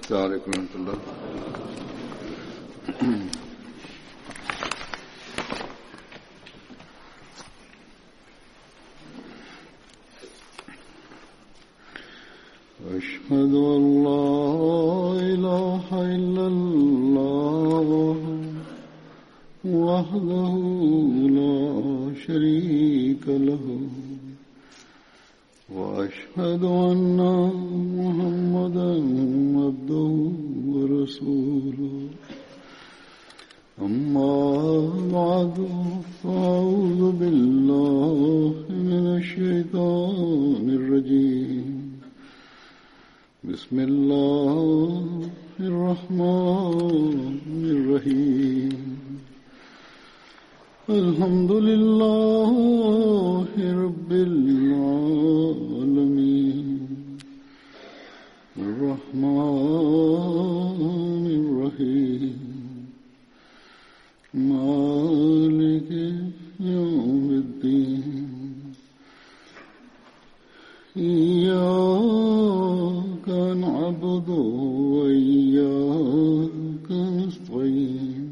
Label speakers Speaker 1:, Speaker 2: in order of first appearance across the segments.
Speaker 1: السلام عليكم ورحمة الله. أشهد أن لا إله إلا الله وحده لا شريك له وأشهد أن محمدا عبده ورسوله أما بعد فأعوذ بالله من الشيطان الرجيم بسم الله الرحمن الرحيم الحمد لله رب العالمين الرحمن الرحيم مالك يوم الدين إياك نعبد وإياك نستعين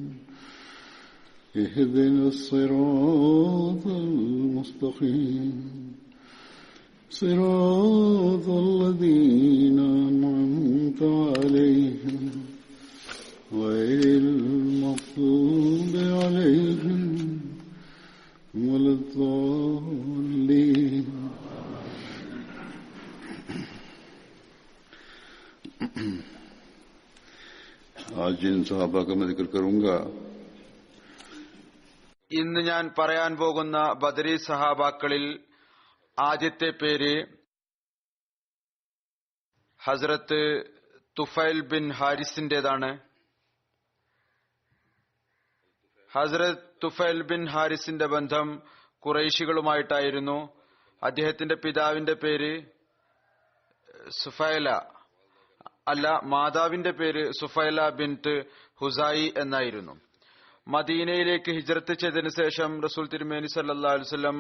Speaker 1: اهدنا الصراط المستقيم صراط الذين أنعمت عليهم غير المغضوب عليهم ولا الضالين. आज जिन सहाबा का मैं जिक्र करूंगा,
Speaker 2: ഇന്ന് ഞാൻ പറയാൻ പോകുന്ന ബദരി സഹാബാക്കളിൽ ആദ്യത്തെ പേര് ഹസ്രത്ത് തുഫൈൽ ബിൻ ഹാരിസിന്റേതാണ്. ഹസ്രത്ത് തുഫൈൽ ബിൻ ഹാരിസിന്റെ ബന്ധം ഖുറൈശികളുമായിട്ടായിരുന്നു. അദ്ദേഹത്തിന്റെ പിതാവിന്റെ പേര് സുഫൈല അല്ല, മാതാവിന്റെ പേര് സുഫൈല ബിൻത്ത് ഹുസായി എന്നായിരുന്നു. മദീനയിലേക്ക് ഹിജ്റത്ത് ചെയ്തതിനു ശേഷം റസൂൽ തിരുമേനി സല്ലല്ലാഹു അലൈഹി വസല്ലം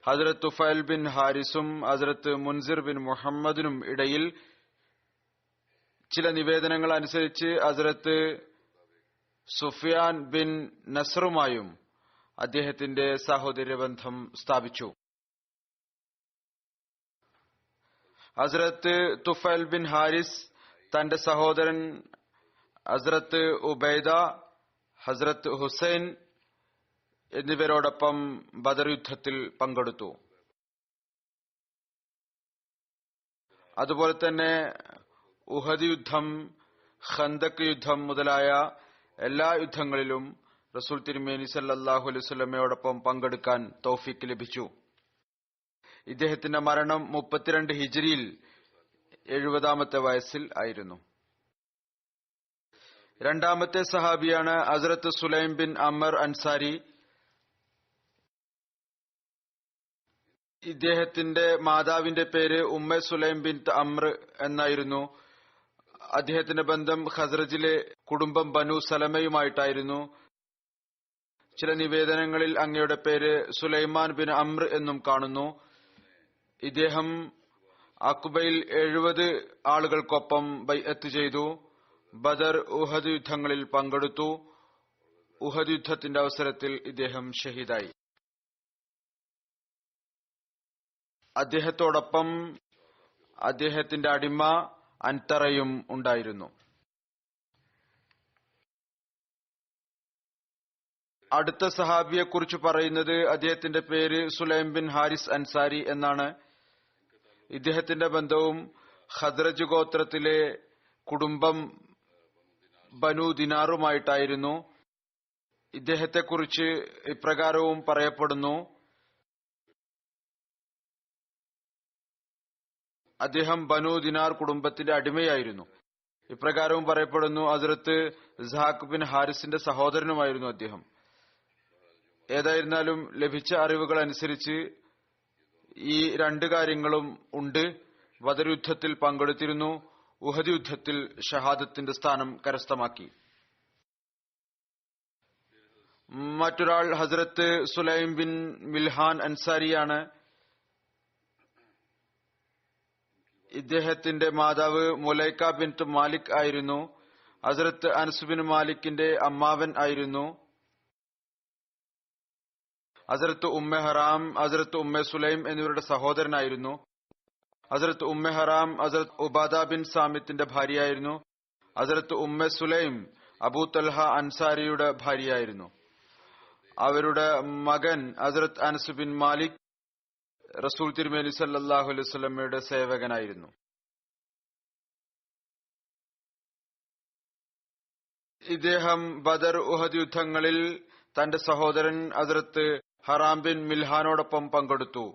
Speaker 2: ഹസ്രത്ത് തുഫൈൽ ബിൻ ഹാരിസും ഹസ്രത്ത് മുൻസിർ ബിൻ മുഹമ്മദിനും ഇടയിൽ ചില നിവേദനങ്ങൾ അനുസരിച്ച് ഹസ്രത്ത് സുഫിയാൻ ബിൻ നസ്റുമായും അദ്ദേഹത്തിന്റെ സഹോദര്യ ബന്ധം സ്ഥാപിച്ചു. ഹസ്രത്ത് തുഫൈൽ ബിൻ ഹാരിസ് തന്റെ സഹോദരൻ ഹസ്രത്ത് ഉബൈദ, ഹസ്രത്ത് ഹുസൈൻ എന്നിവരോടൊപ്പം ബദർ യുദ്ധത്തിൽ പങ്കെടുത്തു. അതുപോലെ തന്നെ ഉഹദ് യുദ്ധം, ഖന്തക് യുദ്ധം മുതലായ എല്ലാ യുദ്ധങ്ങളിലും റസൂൽ തിരുമേനി സല്ലല്ലാഹു അലൈഹി വസല്ലമയോടൊപ്പം പങ്കെടുക്കാൻ തൗഫീക്ക് ലഭിച്ചു. ഇദ്ദേഹത്തിന്റെ മരണം 32 ഹിജ്രിയിൽ 70-ാമത്തെ വയസ്സിൽ ആയിരുന്നു. രണ്ടാമത്തെ സഹാബിയാണ് ഹസ്രത്ത് സുലൈം ബിൻ അമർ അൻസാരി. ഇദ്ദേഹത്തിന്റെ മാതാവിന്റെ പേര് ഉമ്മ സുലൈം ബിൻ അമ്ര എന്നായിരുന്നു. അദ്ദേഹത്തിന്റെ ബന്ധം ഖസ്റജിലെ കുടുംബം ബനു സലമയുമായിട്ടായിരുന്നു. ചില നിവേദനങ്ങളിൽ അങ്ങയുടെ പേര് സുലൈമാൻ ബിൻ അമ്ര എന്നും കാണുന്നു. ഇദ്ദേഹം അഖ്ബയിൽ 70 ആളുകൾക്കൊപ്പം ബൈഅത്ത് ചെയ്തു. ബദർ, ഉഹദ് യുദ്ധങ്ങളിൽ പങ്കെടുത്തു. ഉഹദ് യുദ്ധത്തിന്റെ അവസരത്തിൽ ഇദ്ദേഹം ഷഹീദായി. അദ്ദേഹത്തോടൊപ്പം അദ്ദേഹത്തിന്റെ അടിമ അൻതറയും ഉണ്ടായിരുന്നു. അടുത്ത സഹാബിയെക്കുറിച്ച് പറയുന്നത് അദ്ദേഹത്തിന്റെ പേര് സുലൈം ബിൻ ഹാരിസ് അൻസാരി എന്നാണ്. ഇദ്ദേഹത്തിന്റെ ബന്ധവും ഖദ്റജ് ഗോത്രത്തിലെ കുടുംബം ബനു ദിനാറുമായിട്ടായിരുന്നു. ഇദ്ദേഹത്തെക്കുറിച്ച് ഇപ്രകാരവും പറയപ്പെടുന്നു: അദ്ദേഹം ബനു ദിനാർ കുടുംബത്തിന്റെ അടിമയായിരുന്നു. ഇപ്രകാരവും പറയപ്പെടുന്നു, ഹസ്രത്ത് ഇസ്ഹാഖ് ബിൻ ഹാരിസിന്റെ സഹോദരനുമായിരുന്നു അദ്ദേഹം. ഏതായിരുന്നാലും ലഭിച്ച അറിവുകൾ അനുസരിച്ച് ഈ 2 കാര്യങ്ങളും ഉണ്ട്. ബദർ യുദ്ധത്തിൽ പങ്കെടുത്തിരുന്നു. ഉഹദ് യുദ്ധത്തിൽ ഷഹാദത്തിന്റെ സ്ഥാനം കരസ്ഥമാക്കി. മറ്റൊരാൾ ഹസ്രത്ത് സുലൈം ബിൻ മിൽഹാൻ അൻസാരിയാണ്. ഇദ്ദേഹത്തിന്റെ മാതാവ് മുലൈക്ക ബിൻത്ത് മാലിക് ആയിരുന്നു. ഹസ്രത്ത് അനസ് ബിൻ മാലിക്കിന്റെ അമ്മാവൻ ആയിരുന്നു. ഹസ്രത്ത് ഉമ്മെ ഹറാം, ഹസ്രത്ത് ഉമ്മെ സുലൈം എന്നിവരുടെ സഹോദരനായിരുന്നു. ഹസ്രത്ത് ഉമ്മെ ഹറാം ഹസ്രത്ത് ഉബാദ ബിൻ സാമിത്തിന്റെ ഭാര്യയായിരുന്നു. ഹസ്രത്ത് ഉമ്മെ സുലൈം അബൂ തൽഹ അൻസാരിയുടെ ഭാര്യയായിരുന്നു. അവരുടെ മകൻ ഹസ്രത്ത് അനസ് ബിൻ മാലിക് റസൂൽ തിരുമേനി സല്ലല്ലാഹു അലൈഹി വസല്ലമയുടെ സേവകനായിരുന്നു. ഇദ്ദേഹം ബദർ, ഉഹദ് യുദ്ധങ്ങളിൽ തന്റെ സഹോദരൻ ഹസ്രത്ത് ഹറാം ബിൻ മിൽഹാനോടൊപ്പം പങ്കെടുത്തു.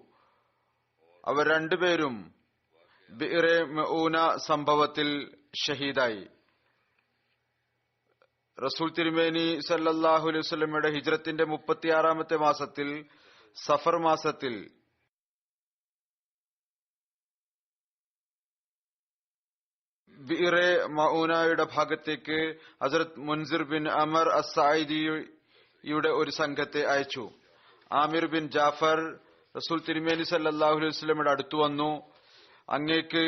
Speaker 2: അവർ രണ്ടുപേരും ബിഇറെ മഊന സംഭവത്തിൽ ഷഹീദായി. റസൂൽ തിരുമേനി സല്ലല്ലാഹു അലൈഹി വസല്ലമയുടെ ഹിജ്റത്തിന്റെ 36-ാമത്തെ മാസത്തിൽ സഫർ മാസത്തിൽ ബിഇറെ മഊനയുടെ ഭാഗത്തേക്ക് ഹസ്രത്ത് മുൻസിർ ബിൻ അമർ അസ്സായിദിയുടെ ഒരു സംഘത്തെ അയച്ചു. ആമിർ ബിൻ ജാഫർ റസൂൽ തിരുമേനി സല്ലല്ലാഹു അലൈഹി വസല്ലമയുടെ അടുത്തു വന്നു. അങ്ങേക്ക്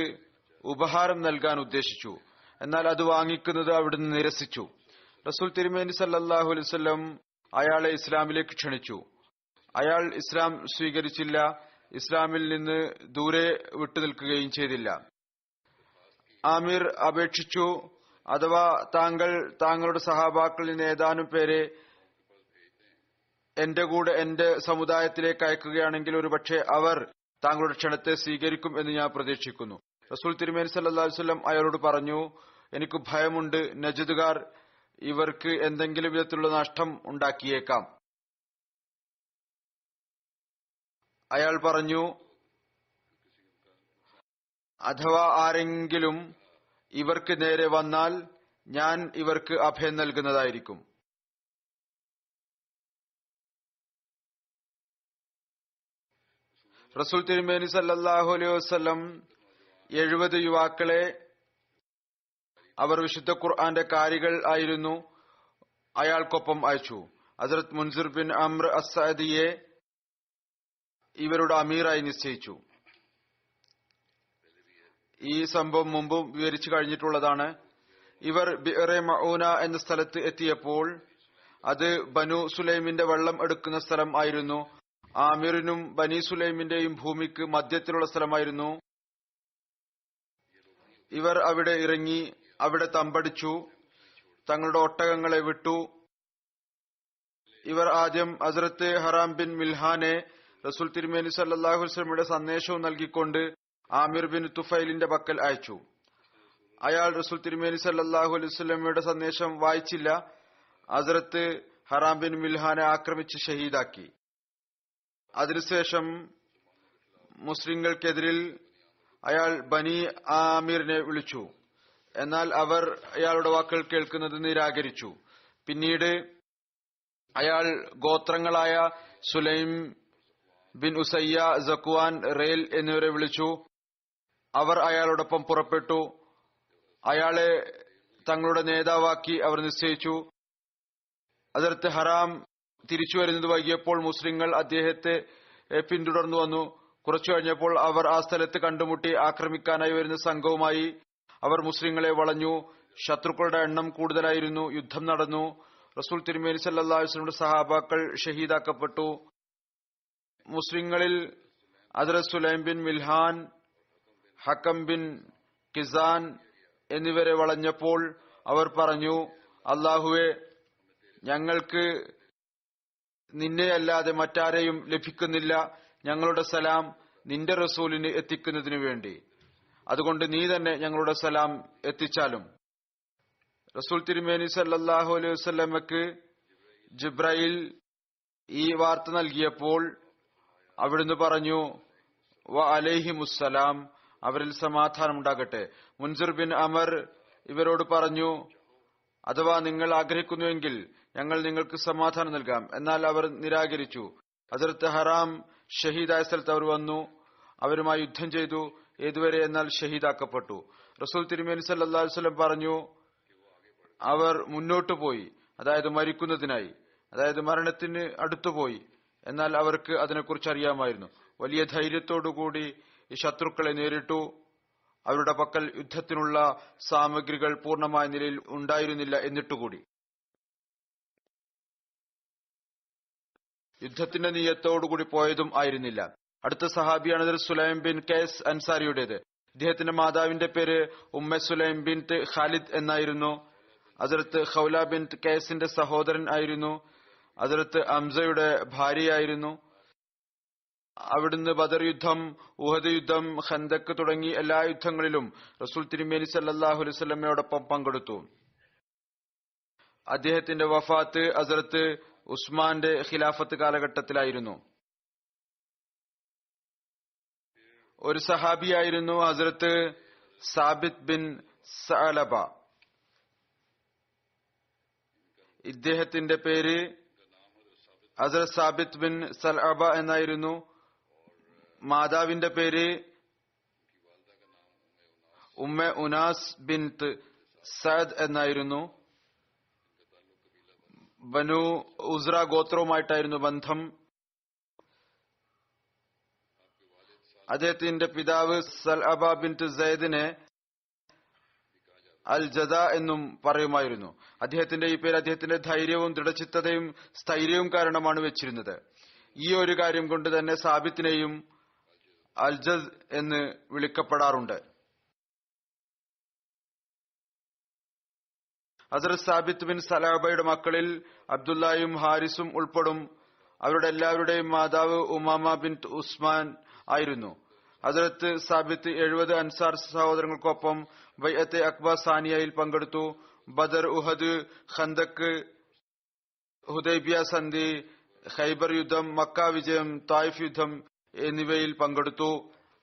Speaker 2: ഉപഹാരം നൽകാൻ ഉദ്ദേശിച്ചു. എന്നാൽ അത് വാങ്ങിക്കുന്നത് അവിടുന്ന് നിരസിച്ചു. റസൂൽ തിരുമേനി സല്ലല്ലാഹു അലൈഹി വസല്ലം അയാളെ ഇസ്ലാമിലേക്ക് ക്ഷണിച്ചു. അയാൾ ഇസ്ലാം സ്വീകരിച്ചില്ല. ഇസ്ലാമിൽ നിന്ന് ദൂരെ വിട്ടുനിൽക്കുകയും ചെയ്തില്ല. ആമിർ അപേക്ഷിച്ചു, അഥവാ താങ്കൾ താങ്കളുടെ സഹാബാക്കളിൽ നിന്ന് ഏതാനും പേരെ എന്റെ കൂടെ എന്റെ സമുദായത്തിലേക്ക് അയക്കുകയാണെങ്കിൽ ഒരുപക്ഷെ അവർ താങ്കളുടെ ക്ഷണത്തെ സ്വീകരിക്കും എന്ന് ഞാൻ പ്രതീക്ഷിക്കുന്നു. റസൂൽ തിരുമേനി സല്ലല്ലാഹു അലൈഹി വസല്ലം അയാളോട് പറഞ്ഞു, എനിക്ക് ഭയമുണ്ട്, നജ്ദുകാർ ഇവർക്ക് എന്തെങ്കിലും വിധത്തിലുള്ള നഷ്ടം ഉണ്ടാക്കിയേക്കാം. അയാൾ പറഞ്ഞു, അഥവാ ആരെങ്കിലും ഇവർക്ക് നേരെ വന്നാൽ ഞാൻ ഇവർക്ക് അഭയം നൽകുന്നതായിരിക്കും. റസൂൽ തിരുമേനി സല്ലല്ലാഹു അലൈഹി വസല്ലം 70 യുവാക്കളെ, അവർ വിശുദ്ധ ഖുർആന്റെ കാരികൾ ആയിരുന്നു, അയാൾക്കൊപ്പം അയച്ചു. ഹസ്രത്ത് മുൻസിർ ബിൻ അംർ അസ്സാദിയെ ഇവരുടെ അമീറായി നിശ്ചയിച്ചു. ഈ സംഭവം മുമ്പും വിവരിച്ചു കഴിഞ്ഞിട്ടുള്ളതാണ്. ഇവർ ബിഇറെ മഊന എന്ന സ്ഥലത്ത് എത്തിയപ്പോൾ അത് ബനു സുലൈമിന്റെ വെള്ളം എടുക്കുന്ന സ്ഥലം ആയിരുന്നു. ആമിറിനും ബനി സുലൈമിന്റെയും ഭൂമിക്ക് മധ്യത്തിലുള്ള സ്ഥലമായിരുന്നു. ഇവർ അവിടെ ഇറങ്ങി അവിടെ തമ്പടിച്ചു, തങ്ങളുടെ ഒട്ടകങ്ങളെ വിട്ടു. ഇവർ ആദ്യം ഹസ്രത്ത് ഹറാം ബിൻ മിൽഹാനെ റസൂൽ തിരുമേനി സല്ലല്ലാഹു അലൈഹി വസല്ലമയുടെ സന്ദേശവും നൽകിക്കൊണ്ട് ആമിർ ബിൻ തുഫൈലിന്റെ പക്കൽ അയച്ചു. അയാൾ റസൂൽ തിരുമേനി സല്ലല്ലാഹു അലൈഹി വസല്ലമയുടെ സന്ദേശം വായിച്ചില്ല. ഹസ്രത്ത് ഹറാം ബിൻ മിൽഹാനെ ആക്രമിച്ച് ഷഹീദാക്കി. അതിനുശേഷം മുസ്ലിങ്ങൾക്കെതിരിൽ അയാൾ ബനി ആമിറിനെ വിളിച്ചു. എന്നാൽ അവർ അയാളുടെ വാക്കുകൾ കേൾക്കുന്നത് നിരാകരിച്ചു. പിന്നീട് അയാൾ ഗോത്രങ്ങളായ സുലൈം ബിൻ ഉസയ്യ, സക്വാൻ, റേൽ എന്നിവരെ വിളിച്ചു. അവർ അയാളോടൊപ്പം പുറപ്പെട്ടു. അയാളെ തങ്ങളുടെ നേതാവാക്കി അവർ നിശ്ചയിച്ചു. ഹസ്രത്ത് ഹറാം തിരിച്ചു വരുന്നത് വൈകിയപ്പോൾ മുസ്ലിങ്ങൾ അദ്ദേഹത്തെ പിന്തുടർന്നു വന്നു. കുറച്ചു കഴിഞ്ഞപ്പോൾ അവർ ആ സ്ഥലത്ത് കണ്ടുമുട്ടി. ആക്രമിക്കാനായി വരുന്ന സംഘവുമായി അവർ മുസ്ലിങ്ങളെ വളഞ്ഞു. ശത്രുക്കളുടെ എണ്ണം കൂടുതലായിരുന്നു. യുദ്ധം നടന്നു. റസൂൽ തിരുമേനി സല്ലല്ലാഹു അലൈഹി വസല്ലമയുടെ സഹാബാക്കൾ ഷഹീദാക്കപ്പെട്ടു. മുസ്ലിങ്ങളിൽ ഹസ്രത്ത് സുലൈം ബിൻ മിൽഹാൻ, ഹക്കം ബിൻ കിസാൻ എന്നിവരെ വളഞ്ഞപ്പോൾ അവർ പറഞ്ഞു, അല്ലാഹുവേ, ഞങ്ങൾക്ക് നിന്നെയല്ലാതെ മറ്റാരെയും ലഭിക്കുന്നില്ല. ഞങ്ങളുടെ സലാം നിന്റെ റസൂലിന് എത്തിക്കുന്നതിനു വേണ്ടി, അതുകൊണ്ട് നീ തന്നെ ഞങ്ങളുടെ സലാം എത്തിച്ചാലും. റസൂൽ തിരുമേനി സല്ലല്ലാഹു അലൈഹി വസല്ലമക്ക് ജിബ്രയിൽ ഈ വാർത്ത നൽകിയപ്പോൾ അവിടുന്ന് പറഞ്ഞു, വ അലൈഹിമുസ്സലാം, അവരിൽ സമാധാനം ഉണ്ടാകട്ടെ. മുൻസിർ ബിൻ അമർ ഇവരോട് പറഞ്ഞു, അഥവാ നിങ്ങൾ ആഗ്രഹിക്കുന്നുവെങ്കിൽ ഞങ്ങൾ നിങ്ങൾക്ക് സമാധാനം നൽകാം. എന്നാൽ അവർ നിരാകരിച്ചു. ഹസ്രത്ത് ഹറാം ഷഹീദായ സ്ഥലത്ത് അവർ വന്നു. അവരുമായി യുദ്ധം ചെയ്തു. ഏതുവരെ എന്നാൽ ഷഹീദാക്കപ്പെട്ടു. റസൂൽ തിരുമേനി സല്ലല്ലാഹു അലൈഹി വസല്ലം പറഞ്ഞു, അവർ മുന്നോട്ടു പോയി, അതായത് മരിക്കുന്നതിനായി, അതായത് മരണത്തിന് അടുത്തുപോയി. എന്നാൽ അവർക്ക് അതിനെക്കുറിച്ച് അറിയാമായിരുന്നു. വലിയ ധൈര്യത്തോടുകൂടി ഈ ശത്രുക്കളെ നേരിട്ടു. അവരുടെ പക്കൽ യുദ്ധത്തിനുള്ള സാമഗ്രികൾ പൂർണ്ണമായ നിലയിൽ ഉണ്ടായിരുന്നില്ല. എന്നിട്ടുകൂടി യുദ്ധത്തിന്റെ നിയത്തോടുകൂടി പോയതും ആയിരുന്നില്ല. അടുത്ത സഹാബിയാണ് സുലൈം ബിൻ കൈസ് അൻസാരിയുടേത്. ഇദ്ദേഹത്തിന്റെ മാതാവിന്റെ പേര് ഉമ്മ സുലൈം ബിൻ ഖാലിദ് എന്നായിരുന്നു. ഹസ്രത്ത് ഖൗല ബിൻ കൈസിന്റെ സഹോദരൻ ആയിരുന്നു. ഹസ്രത്ത് ഹംസയുടെ ഭാര്യയായിരുന്നു. അവിടുന്ന് ബദർ യുദ്ധം, ഉഹദ് യുദ്ധം, ഖന്തക്ക് തുടങ്ങി എല്ലാ യുദ്ധങ്ങളിലും റസൂൽ തിരുമേനി സല്ലല്ലാഹു അലൈഹി വസല്ലമയോടൊപ്പം പങ്കെടുത്തു. അദ്ദേഹത്തിന്റെ വഫാത്ത് ഹസ്രത്ത് ഉസ്മാന്റെ ഖിലാഫത്ത് കാലഘട്ടത്തിലായിരുന്നു. ഒരു സഹാബിയായിരുന്നു ഹസ്രത്ത് സാബിത് ബിൻ സഅലബ. ഇദ്ദേഹത്തിന്റെ പേര് ഹസ്രത്ത് സാബിത് ബിൻ സഅലബ എന്നായിരുന്നു. മാതാവിന്റെ പേര് ഉമ്മ ഉനാസ് ബിൻ സഅദ് എന്നായിരുന്നു. ബനു ഉസ്ര ഗോത്രവുമായിട്ടായിരുന്നു ബന്ധം. അദ്ദേഹത്തിന്റെ പിതാവ് സൽഅബ ബിൻ സൈദിനെ അൽ ജദ എന്നും പറയുമായിരുന്നു. അദ്ദേഹത്തിന്റെ ഈ പേര് അദ്ദേഹത്തിന്റെ ധൈര്യവും ദൃഢചിത്തതയും സ്ഥൈര്യവും കാരണമാണ് വെച്ചിരുന്നത്. ഈ ഒരു കാര്യം കൊണ്ട് തന്നെ സാബിത്തിനെയും അൽജദ് എന്ന് വിളിക്കപ്പെടാറുണ്ട്. ഹസ്രത്ത് സാബിത്ത് ബിൻ സലാബയുടെ മക്കളിൽ അബ്ദുല്ലായും ഹാരിസും ഉൾപ്പെടും. അവരുടെ എല്ലാവരുടെയും മാതാവ് ഉമാമ ബിൻ ഉസ്മാൻ ആയിരുന്നു. ഹസ്രത്ത് സാബിത്ത് 70 അൻസാർ സഹോദരങ്ങൾക്കൊപ്പം ബൈഅത്തെ അക്ബ സാനിയയിൽ പങ്കെടുത്തു. ബദർ, ഉഹദ്, ഖന്തക്ക്, ഹുദൈബിയ സന്ധി, ഖൈബർ യുദ്ധം, മക്ക വിജയം, തായിഫ് യുദ്ധം എന്നിവയിൽ പങ്കെടുത്തു.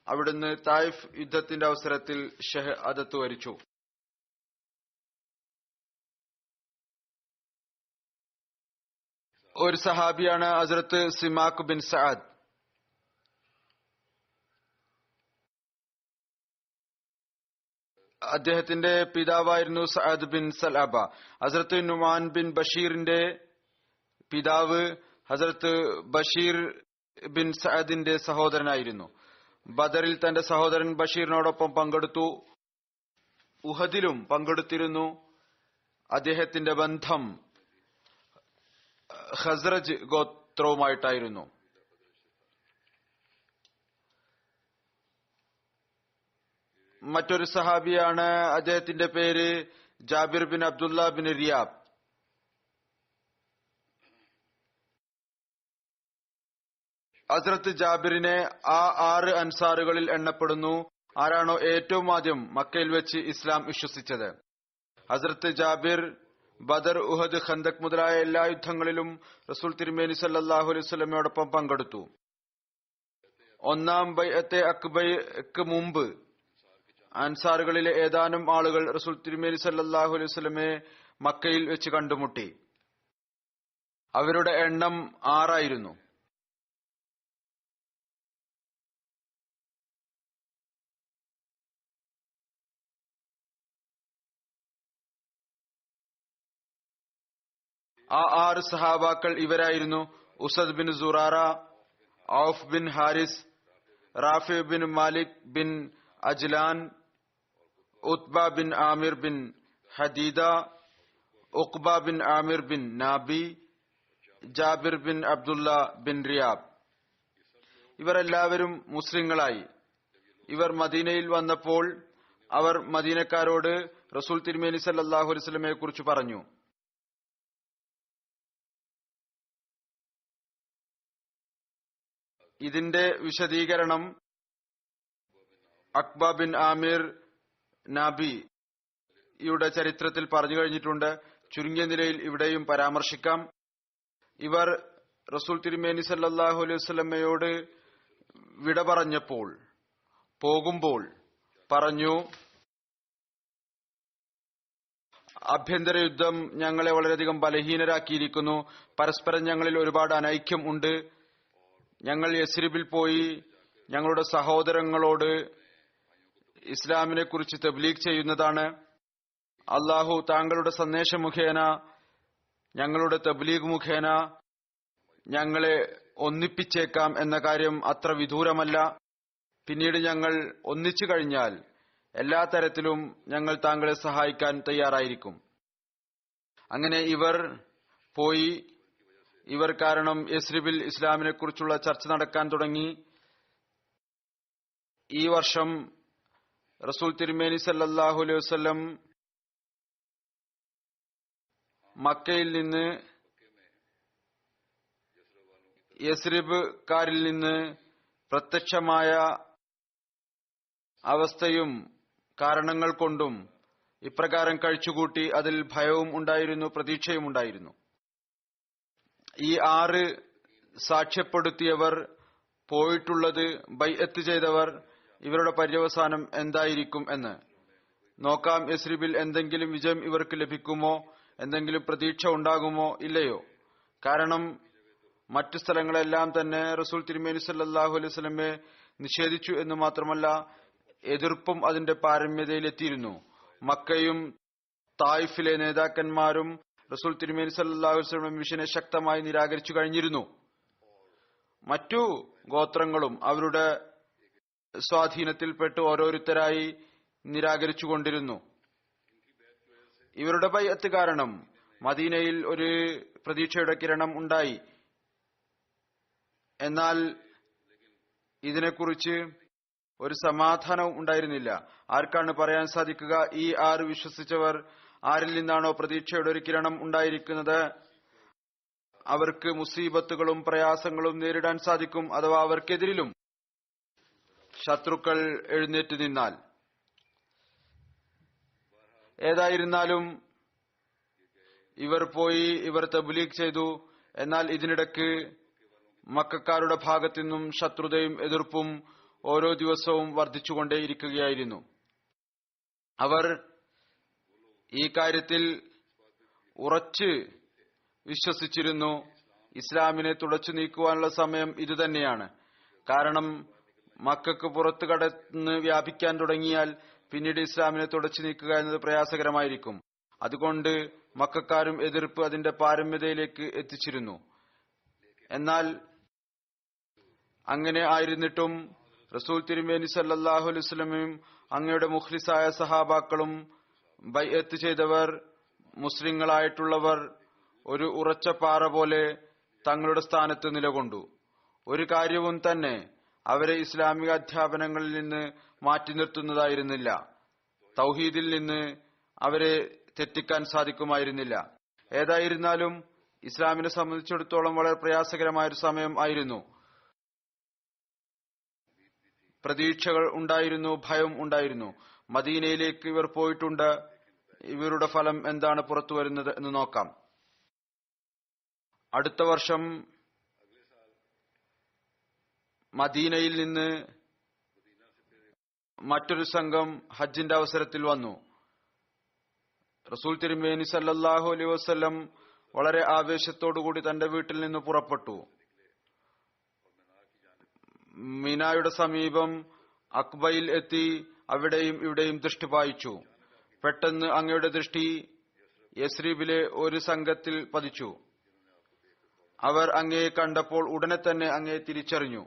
Speaker 2: അവിടുന്ന് തായിഫ് യുദ്ധത്തിന്റെ അവസരത്തിൽ ഷഹാദത്ത് വരിച്ചു. ഒരു സഹാബിയാണ് ഹസ്രത്ത് സിമാഖ് ബിൻ സഅദ്. അദ്ദേഹത്തിന്റെ പിതാവായിരുന്നു സഅദ് ബിൻ സലബ. ഹസ്രത്ത് നുമാൻ ബിൻ ബഷീറിന്റെ പിതാവ് ഹസ്രത്ത് ബഷീർ ബിൻ സഅദിന്റെ സഹോദരനായിരുന്നു. ബദറിൽ തന്റെ സഹോദരൻ ബഷീറിനോടൊപ്പം പങ്കെടുത്തു. ഉഹദിലും പങ്കെടുത്തിരുന്നു. അദ്ദേഹത്തിന്റെ ബന്ധം ഖസ്റജ് ഗോത്രവുമായിട്ടായിരുന്നു. മറ്റൊരു സഹാബിയാണ്, അദ്ദേഹത്തിന്റെ പേര് ജാബിർ ബിൻ അബ്ദുല്ല ബിൻ റിയാബ്. ഹസ്രത്ത് ജാബിറിനെ ആ 6 അൻസാറുകളിൽ എണ്ണപ്പെടുന്നു. ആരാണോ ഏറ്റവും ആദ്യം മക്കയിൽ വെച്ച് ഇസ്ലാം വിശ്വസിച്ചത്. ഹസ്രത്ത് ജാബിർ ബദർ, ഉഹദ്, ഖന്തക് മുതലായ എല്ലാ യുദ്ധങ്ങളിലും റസൂൽ തിരുമേനി സല്ലല്ലാഹു അലൈഹി വസല്ലമയോടൊപ്പം പങ്കെടുത്തു. ഒന്നാം ബൈഅത്തെ അക്ബയ്ക്ക് മുമ്പ് അൻസാറുകളിലെ ഏതാനും ആളുകൾ റസൂൽ തിരുമേനി സല്ലല്ലാഹു അലൈഹി വസല്ലമയെ മക്കയിൽ വെച്ച് കണ്ടുമുട്ടി. അവരുടെ എണ്ണം 6 ആയിരുന്നു. ആ 6 സഹാബാക്കൾ ഇവരായിരുന്നു: Asad bin Zurara, Awf bin Harith, Rafi bin Malik bin Ajlan, Utba bin Amir bin Hadida, Uqba bin Amir bin Nabi, Jabir bin Abdullah bin Riyab. ഇവർ എല്ലാവരും മുസ്ലിങ്ങളായി. ഇവർ മദീനയിൽ വന്നപ്പോൾ അവർ മദീനക്കാരോട് റസൂൽ തിരുമേനി സല്ലല്ലാഹു അലൈഹി വസല്ലമയെ കുറിച്ച് പറഞ്ഞു. ഇതിന്റെ വിശദീകരണം അഖ്ബ ബിൻ ആമിർ നാബി യുടെ ചരിത്രത്തിൽ പറഞ്ഞു കഴിഞ്ഞിട്ടുണ്ട്. ചുരുങ്ങിയ നിലയിൽ ഇവിടെയും പരാമർശിക്കാം. ഇവർ റസൂൽ തിരുമേനി സല്ലല്ലാഹു അലൈഹി വസല്ലമയോട് വിട പറഞ്ഞപ്പോൾ പോകുമ്പോൾ പറഞ്ഞു, ആഭ്യന്തര യുദ്ധം ഞങ്ങളെ വളരെയധികം ബലഹീനരാക്കിയിരിക്കുന്നു. പരസ്പരം ഞങ്ങളിൽ ഒരുപാട് അനൈക്യം ഉണ്ട്. ഞങ്ങൾ യസ്രിബിൽ പോയി ഞങ്ങളുടെ സഹോദരങ്ങളോട് ഇസ്ലാമിനെ കുറിച്ച് തബ്ലീഗ് ചെയ്യുന്നതാണ്. അള്ളാഹു താങ്കളുടെ സന്ദേശം മുഖേന, ഞങ്ങളുടെ തബ്ലീഗ് മുഖേന ഞങ്ങളെ ഒന്നിപ്പിച്ചേക്കാം എന്ന കാര്യം അത്ര വിദൂരമല്ല. പിന്നീട് ഞങ്ങൾ ഒന്നിച്ചു കഴിഞ്ഞാൽ എല്ലാ തരത്തിലും ഞങ്ങൾ താങ്കളെ സഹായിക്കാൻ തയ്യാറായിരിക്കും. അങ്ങനെ ഇവർ പോയി. ഇവർ കാരണം യസ്രിബിൽ ഇസ്ലാമിനെ കുറിച്ചുള്ള ചർച്ച നടക്കാൻ തുടങ്ങി. ഈ വർഷം റസൂൽ തിരുമേനി സല്ലല്ലാഹു അലൈഹി വസല്ലം മക്കയിൽ നിന്ന് യസ്രിബ്കാരിൽ നിന്ന് പ്രത്യക്ഷമായ അവസ്ഥയും കാരണങ്ങൾ കൊണ്ടും ഇപ്രകാരം കഴിച്ചുകൂട്ടി. അതിൽ ഭയവും ഉണ്ടായിരുന്നു, പ്രതീക്ഷയും ഉണ്ടായിരുന്നു. ഈ 6 സാക്ഷ്യപ്പെടുത്തിയവർ, പോയിട്ടുള്ളത്, ബൈഅത്ത് ചെയ്തവർ, ഇവരുടെ പര്യവസാനം എന്തായിരിക്കും എന്ന് നോക്കാം. യസ്രിബിൽ എന്തെങ്കിലും വിജയം ഇവർക്ക് ലഭിക്കുമോ, എന്തെങ്കിലും പ്രതീക്ഷ ഉണ്ടാകുമോ ഇല്ലയോ? കാരണം മറ്റു സ്ഥലങ്ങളെല്ലാം തന്നെ റസൂൽ തിരുമേനി സല്ലല്ലാഹു അലൈഹി വസല്ലമയെ നിഷേധിച്ചു എന്ന് മാത്രമല്ല, എതിർപ്പും അതിന്റെ പാരമ്യതയിലെത്തിയിരുന്നു. മക്കയും തായിഫിലെ നേതാക്കന്മാരും റസൂൽ തിരുമേനി സല്ലല്ലാഹു അലൈഹി വസല്ലം മിഷനെ ശക്തമായി നിരാകരിച്ചു കഴിഞ്ഞിരുന്നു. മറ്റു ഗോത്രങ്ങളും അവരുടെ സ്വാധീനത്തിൽപ്പെട്ട് ഓരോരുത്തരായി നിരാകരിച്ചുകൊണ്ടിരുന്നു. ഇവരുടെ ബൈഅത്ത് കാരണം മദീനയിൽ ഒരു പ്രതീക്ഷയുടെ കിരണം ഉണ്ടായി. എന്നാൽ ഇതിനെക്കുറിച്ച് ഒരു സമാധാനവും ഉണ്ടായിരുന്നില്ല. ആർക്കാണ് പറയാൻ സാധിക്കുക ഈ 6 വിശ്വസിച്ചവർ ആരിൽ നിന്നാണോ പ്രതീക്ഷയുടെ ഒരു കിരണം ഉണ്ടായിരിക്കുന്നത് അവർക്ക് മുസീബത്തുകളും പ്രയാസങ്ങളും നേരിടാൻ സാധിക്കും, അഥവാ അവർക്കെതിരിലും ശത്രുക്കൾ എഴുന്നേറ്റ് നിന്നാൽ. ഏതായിരുന്നാലും ഇവർ പോയി, ഇവർ തബ്ലീഗ് ചെയ്തു. എന്നാൽ ഇതിനിടയ്ക്ക് മക്കക്കാരുടെ ഭാഗത്തു നിന്നും ശത്രുതയും എതിർപ്പും ഓരോ ദിവസവും വർദ്ധിച്ചുകൊണ്ടേയിരിക്കുകയായിരുന്നു. അവർ ഈ കാര്യത്തിൽ ഉറച്ച് വിശ്വസിച്ചിരുന്നു, ഇസ്ലാമിനെ തുടച്ചു നീക്കുവാനുള്ള സമയം ഇതുതന്നെയാണ്. കാരണം മക്കൾക്ക് പുറത്തു കടന്ന് വ്യാപിക്കാൻ തുടങ്ങിയാൽ പിന്നീട് ഇസ്ലാമിനെ തുടച്ചു നീക്കുക എന്നത് പ്രയാസകരമായിരിക്കും. അതുകൊണ്ട് മക്കക്കാരും എതിർപ്പ് അതിന്റെ പാരമ്യതയിലേക്ക് എത്തിച്ചിരുന്നു. എന്നാൽ അങ്ങനെ ആയിരുന്നിട്ടും റസൂൽ തിരുമേനി സല്ലല്ലാഹു അലൈഹി വസല്ലമയും അങ്ങയുടെ മുഖ്ലിസായ സഹാബാക്കളും ബൈഅത്ത് ചെയ്തവർ, മുസ്ലിങ്ങളായിട്ടുള്ളവർ ഒരു ഉറച്ച പാറ പോലെ തങ്ങളുടെ സ്ഥാനത്ത് നിലകൊണ്ടു. ഒരു കാര്യവും തന്നെ അവരെ ഇസ്ലാമിക അധ്യാപനങ്ങളിൽ നിന്ന് മാറ്റി നിർത്തുന്നതായിരുന്നില്ല. തൗഹീദിൽ നിന്ന് അവരെ തെറ്റിക്കാൻ സാധിക്കുമായിരുന്നില്ല. ഏതായിരുന്നാലും ഇസ്ലാമിനെ സംബന്ധിച്ചിടത്തോളം വളരെ പ്രയാസകരമായ ഒരു സമയം ആയിരുന്നു. പ്രതീക്ഷകൾ ഉണ്ടായിരുന്നു, ഭയം ഉണ്ടായിരുന്നു. മദീനയിലേക്ക് ഇവർ പോയിട്ടുണ്ട്. ഇവരുടെ ഫലം എന്താണ് പുറത്തു വരുന്നത് എന്ന് നോക്കാം. അടുത്ത വർഷം മദീനയിൽ നിന്ന് മറ്റൊരു സംഘം ഹജ്ജിന്റെ അവസരത്തിൽ വന്നു. റസൂൽ തിരുമേനി സല്ലല്ലാഹു അലൈഹി വസല്ലം വളരെ ആവേശത്തോടുകൂടി തന്റെ വീട്ടിൽ നിന്ന് പുറപ്പെട്ടു. മിനായുടെ സമീപം അക്ബയിൽ എത്തി. അവിടെയും ഇവിടെയും ദൃഷ്ടി പായിച്ചു. പെട്ടെന്ന് അങ്ങയുടെ ദൃഷ്ടി യസ്രിബിലെ ഒരു സംഘത്തിൽ പതിച്ചു. അവർ അങ്ങയെ കണ്ടപ്പോൾ ഉടനെ തന്നെ അങ്ങയെ തിരിച്ചറിഞ്ഞു.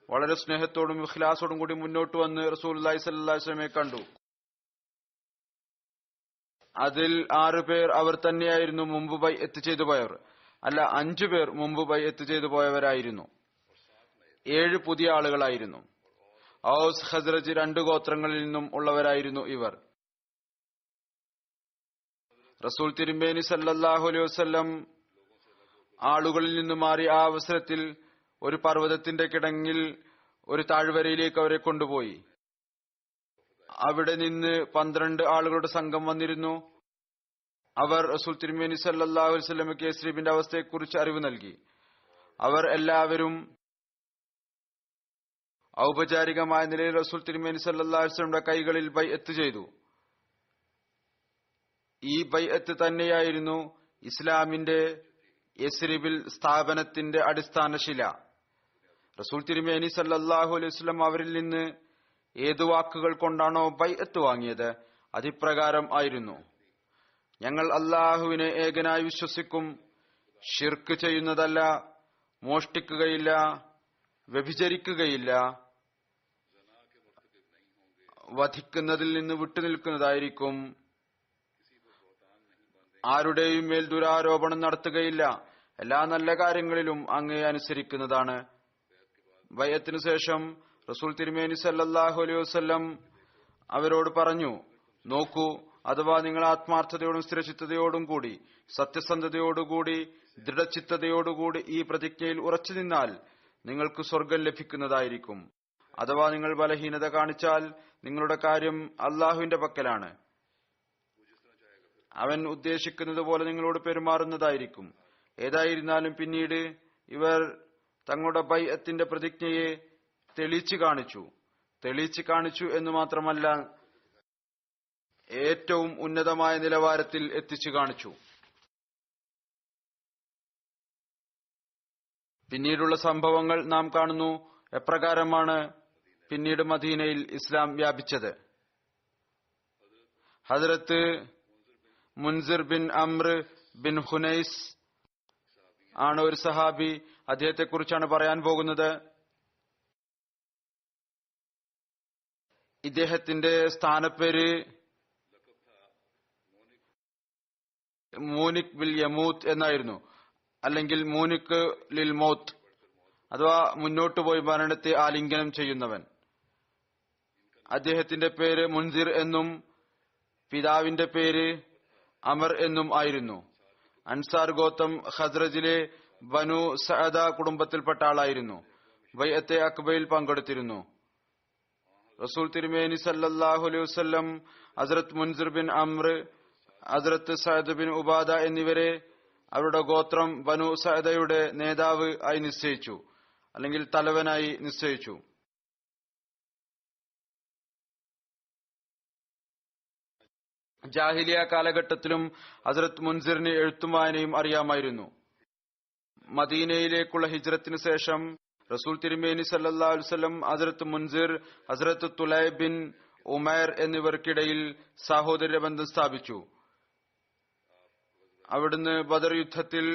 Speaker 2: വളരെ സ്നേഹത്തോടും ഇഖ്ലാസോടും കൂടി മുന്നോട്ട് വന്ന് റസൂലുള്ളാഹി സ്വല്ലല്ലാഹു അലൈഹി വസല്ലമയെ കണ്ടു. അതിൽ 6 പേർ അവർ തന്നെയായിരുന്നു മുമ്പ് ബൈഅത്ത് ചെയ്തു പോയവർ. അല്ല, 5 പേർ മുമ്പ് ബൈഅത്ത് ചെയ്തു പോയവരായിരുന്നു. 7 പുതിയ ആളുകളായിരുന്നു. ഔസ് ഖസ്റജ് 2 ഗോത്രങ്ങളിൽ നിന്നും ഉള്ളവരായിരുന്നു ഇവർ. റസൂൽ തിരുമേനി സല്ലല്ലാഹു അലൈഹി വസല്ലം ആളുകളിൽ നിന്ന് മാറി ആ അവസരത്തിൽ ഒരു പർവ്വതത്തിന്റെ കിടങ്ങിൽ ഒരു താഴ്വരയിലേക്ക് അവരെ കൊണ്ടുപോയി. അവിടെ നിന്ന് 12 ആളുകളുടെ സംഘം വന്നിരുന്നു. അവർ റസൂൽ തിരുമേനി സല്ലല്ലാഹു അലൈഹി വസല്ലമയ്ക്ക് യസ്രിബിന്റെ അവസ്ഥയെക്കുറിച്ച് അറിവ് നൽകി. അവർ എല്ലാവരും ഔപചാരികമായ നിലയിൽ റസൂൽ തിരുമേനി സല്ലല്ലാഹു അലൈഹി വസല്ലമയുടെ കൈകളിൽ ബൈഅത്ത് ചെയ്തു. ഈ ബൈഅത്ത് തന്നെയായിരുന്നു ഇസ്ലാമിന്റെ യസ്രിബിൽ സ്ഥാപനത്തിന്റെ അടിസ്ഥാന ശില. റസൂൽ തിരുമേനി സല്ലല്ലാഹു അലൈഹി വസല്ലം അവരിൽ നിന്ന് ഏതു വാക്കുകൾ കൊണ്ടാണോ ബൈഅത്ത് വാങ്ങിയത് അതിപ്രകാരം ആയിരുന്നു: ഞങ്ങൾ അല്ലാഹുവിനെ ഏകനായി വിശ്വസിക്കും, ശിർക്ക് ചെയ്യുന്നതല്ല, മോഷ്ടിക്കുകയില്ല, വ്യഭിചരിക്കുകയില്ല, വധിക്കുന്നതിൽ നിന്ന് വിട്ടുനിൽക്കുന്നതായിരിക്കും. ആരുടെയും മേൽ ദുരാരോപണം നടത്തുകയില്ല. എല്ലാ നല്ല കാര്യങ്ങളിലും അങ്ങയെ അനുസരിക്കുന്നതാണ്. ബൈഅത്തിനു ശേഷം റസൂൽ തിരുമേനി സല്ലല്ലാഹു അലൈഹി വസല്ലം അവരോട് പറഞ്ഞു, നോക്കൂ, അഥവാ നിങ്ങൾ ആത്മാർത്ഥതയോടും സ്ഥിരചിത്തതയോടും കൂടി, സത്യസന്ധതയോടുകൂടി, ദൃഢചിത്തതയോടുകൂടി ഈ പ്രതിജ്ഞയിൽ ഉറച്ചു നിന്നാൽ നിങ്ങൾക്ക് സ്വർഗം ലഭിക്കുന്നതായിരിക്കും. അഥവാ നിങ്ങൾ ബലഹീനത കാണിച്ചാൽ നിങ്ങളുടെ കാര്യം അള്ളാഹുവിന്റെ പക്കലാണ്. അവൻ ഉദ്ദേശിക്കുന്നത് പോലെ നിങ്ങളോട് പെരുമാറുന്നതായിരിക്കും. ഏതായിരുന്നാലും പിന്നീട് ഇവർ തങ്ങളുടെ ബൈഅത്തിന്റെ പ്രതിജ്ഞയെ തെളിയിച്ചു കാണിച്ചു എന്ന് മാത്രമല്ല, ഏറ്റവും ഉന്നതമായ നിലവാരത്തിൽ എത്തിച്ചു കാണിച്ചു. പിന്നീടുള്ള സംഭവങ്ങൾ നാം കാണുന്നു എപ്രകാരമാണ് പിന്നീട് മദീനയിൽ ഇസ്ലാം വ്യാപിച്ചത്. ഹദ്റത്ത് മുൻസിർ ബിൻ അംർ ബിൻ ഹുനൈസ് ആണ് ഒരു സഹാബി. അദ്ദേഹത്തെക്കുറിച്ചാണ് പറയാൻ പോകുന്നത്. ഇദ്ദേഹത്തിന്റെ സ്ഥാനപ്പേര് മൂനിക് ബിൽ യമൂത്ത് എന്നായിരുന്നു, അല്ലെങ്കിൽ മൂനിക് ലിൽ മൗത്ത്, അഥവാ മുന്നോട്ടു പോയി മരണത്തെ ആലിംഗനം ചെയ്യുന്നവൻ. അദ്ദേഹത്തിന്റെ പേര് മുൻസിർ എന്നും പിതാവിന്റെ പേര് അമർ എന്നും ആയിരുന്നു. അൻസാർ ഗോത്രം ഖസ്റജിലെ ബനു സഅദ കുടുംബത്തിൽപ്പെട്ട ആളായിരുന്നു. ബൈഅത്തെ അക്ബയിൽ പങ്കെടുത്തിരുന്നു. റസൂൽ തിരുമേനി സല്ലല്ലാഹു അലൈഹി വസല്ലം ഹസ്രത്ത് മുൻസിർ ബിൻ അംർ, ഹസ്രത്ത് സഅദ് ബിൻ ഉബാദ എന്നിവരെ അവരുടെ ഗോത്രം ബനു സഅദയുടെ നേതാവ് ആയി നിശ്ചയിച്ചു, അല്ലെങ്കിൽ തലവനായി നിശ്ചയിച്ചു. ജാഹിലിയ കാലഘട്ടത്തിലും ഹസ്രത്ത് മുൻസിറിന് എഴുത്തും വായനയും അറിയാമായിരുന്നു. മദീനയിലേക്കുള്ള ഹിജ്റത്തിന് ശേഷം റസൂൽ തിരുമേനി സല്ലല്ലാഹു അലൈഹി വസല്ലം ഹസ്രത്ത് മുൻസിർ, ഹസ്രത്ത് തുലൈബ് ബിൻ ഉമൈർ എന്നിവർക്കിടയിൽ സഹോദര്യ ബന്ധം സ്ഥാപിച്ചു. അവിടുന്ന് ബദർ യുദ്ധത്തിൽ,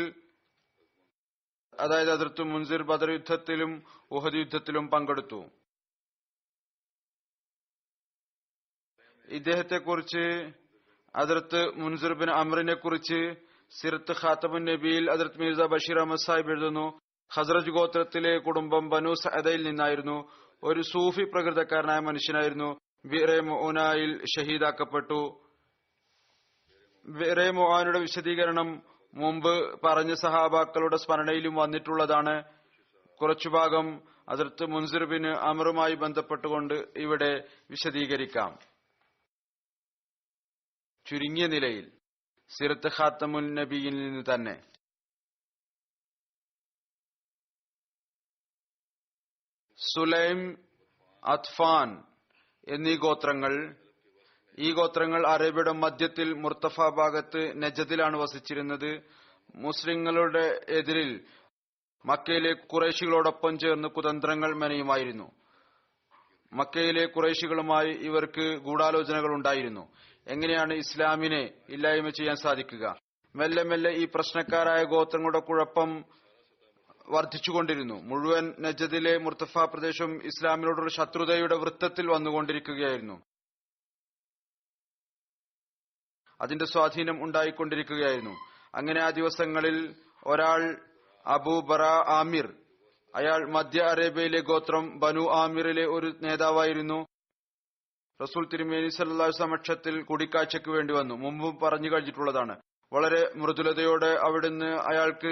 Speaker 2: അതായത് ഹസ്രത്ത് മുൻസിർ ബദർ യുദ്ധത്തിലും ഉഹദ് യുദ്ധത്തിലും പങ്കെടുത്തു. ഇദ്ദേഹത്തെക്കുറിച്ച്, ഹദ്റത്ത് മുൻസിർ ബിൻ അംറിനെ കുറിച്ച് സിറത്ത് ഖാത്തമുൻ നബിയിൽ ഹദ്റത്ത് മിർസ ബഷീർ അഹമ്മദ് സാഹിബ് എഴുതുന്നു, ഖസ്റജ് ഗോത്രത്തിലെ കുടുംബം ബനു സഅദയിൽ നിന്നായിരുന്നു. ഒരു സൂഫി പ്രകൃതക്കാരനായ മനുഷ്യനായിരുന്നു. ബിറെ മുഅനായിൽ ഷഹീദാക്കപ്പെട്ടു. ബിറെ മുഅാനയുടെ വിശദീകരണം മുമ്പ് പറഞ്ഞ സഹാബാക്കളുടെ സ്മരണയിലും വന്നിട്ടുള്ളതാണ്. കുറച്ചുഭാഗം ഹദ്റത്ത് മുൻസിർ ബിൻ അമറുമായി ബന്ധപ്പെട്ടുകൊണ്ട് ഇവിടെ വിശദീകരിക്കാം. ചുരുങ്ങിയ നിലയിൽ സിറത്ത് ഖാത്തമുൻ നബിയിൽ നിന്ന് തന്നെ സുലൈം, അത്ഫാൻ എന്നീ ഗോത്രങ്ങൾ, ഈ ഗോത്രങ്ങൾ അറേബ്യയുടെ മധ്യത്തിൽ മുർത്തഫ ഭാഗത്ത് നജദിലാണ് വസിച്ചിരുന്നത്. മുസ്ലിങ്ങളുടെ എതിരിൽ മക്കയിലെ ഖുറൈശികളോടൊപ്പം ചേർന്ന് കുതന്ത്രങ്ങൾ മെനയുമായിരുന്നു. മക്കയിലെ ഖുറൈശികളുമായി ഇവർക്ക് ഗൂഢാലോചനകൾ ഉണ്ടായിരുന്നു. എങ്ങനെയാണ് ഇസ്ലാമിനെ ഇല്ലായ്മ ചെയ്യാൻ സാധിക്കുക? മെല്ലെ മെല്ലെ ഈ പ്രശ്നക്കാരായ ഗോത്രങ്ങളുടെ കുഴപ്പം വർദ്ധിച്ചുകൊണ്ടിരുന്നു. മുഴുവൻ നജദിലെ മുർത്തഫ പ്രദേശം ഇസ്ലാമിനോടുള്ള ശത്രുതയുടെ വൃത്തത്തിൽ വന്നുകൊണ്ടിരിക്കുകയായിരുന്നു. അതിന്റെ സ്വാധീനം ഉണ്ടായിക്കൊണ്ടിരിക്കുകയായിരുന്നു. അങ്ങനെ ആ ദിവസങ്ങളിൽ ഒരാൾ അബൂ ബറ ആമിർ, അയാൾ മധ്യ അറേബ്യയിലെ ഗോത്രം ബനു ആമിറിലെ ഒരു നേതാവായിരുന്നു. റസൂൽ തിരുമേനി സല്ലല്ലാഹു അലൈഹി സമക്ഷത്തിൽ കൂടിക്കാഴ്ചയ്ക്ക് വേണ്ടി വന്നു. മുമ്പും പറഞ്ഞു കഴിഞ്ഞിട്ടുള്ളതാണ്. വളരെ മൃദുലതയോടെ അവിടുന്ന് അയാൾക്ക്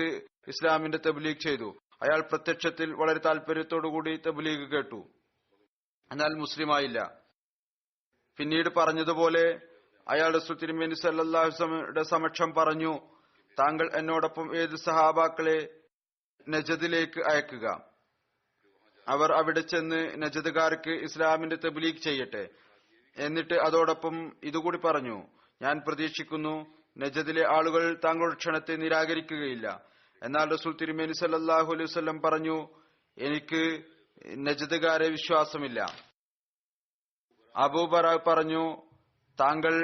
Speaker 2: ഇസ്ലാമിന്റെ തബ്ലീഗ് ചെയ്തു. അയാൾ പ്രത്യക്ഷത്തിൽ വളരെ താല്പര്യത്തോടുകൂടി തബ്ലീഗ് കേട്ടു, എന്നാൽ മുസ്ലിമായില്ല. പിന്നീട് പറഞ്ഞതുപോലെ അയാൾ റസൂൽ തിരുമേനി സല്ലല്ലാഹു അലൈഹി വസല്ലമയുടെ സമക്ഷം പറഞ്ഞു, താങ്കൾ എന്നോടൊപ്പം ഏത് സഹാബാക്കളെ നജദിലേക്ക് അയക്കുക. അവർ അവിടെ ചെന്ന് നജദുകാർക്ക് ഇസ്ലാമിന്റെ തബ്ലീഗ് ചെയ്യട്ടെ. എന്നിട്ട് അതോടൊപ്പം ഇതുകൂടി പറഞ്ഞു, ഞാൻ പ്രതീക്ഷിക്കുന്നു നജദിലെ ആളുകൾ താങ്കളുടെ ക്ഷണത്തെ നിരാകരിക്കുകയില്ല. എന്നാൽ റസൂൽ തിരുമേനി സല്ലല്ലാഹു അലൈഹി വസല്ലം പറഞ്ഞു, എനിക്ക് നജദുകാരെ വിശ്വാസമില്ല. അബൂബറ പറഞ്ഞു, താങ്കൾ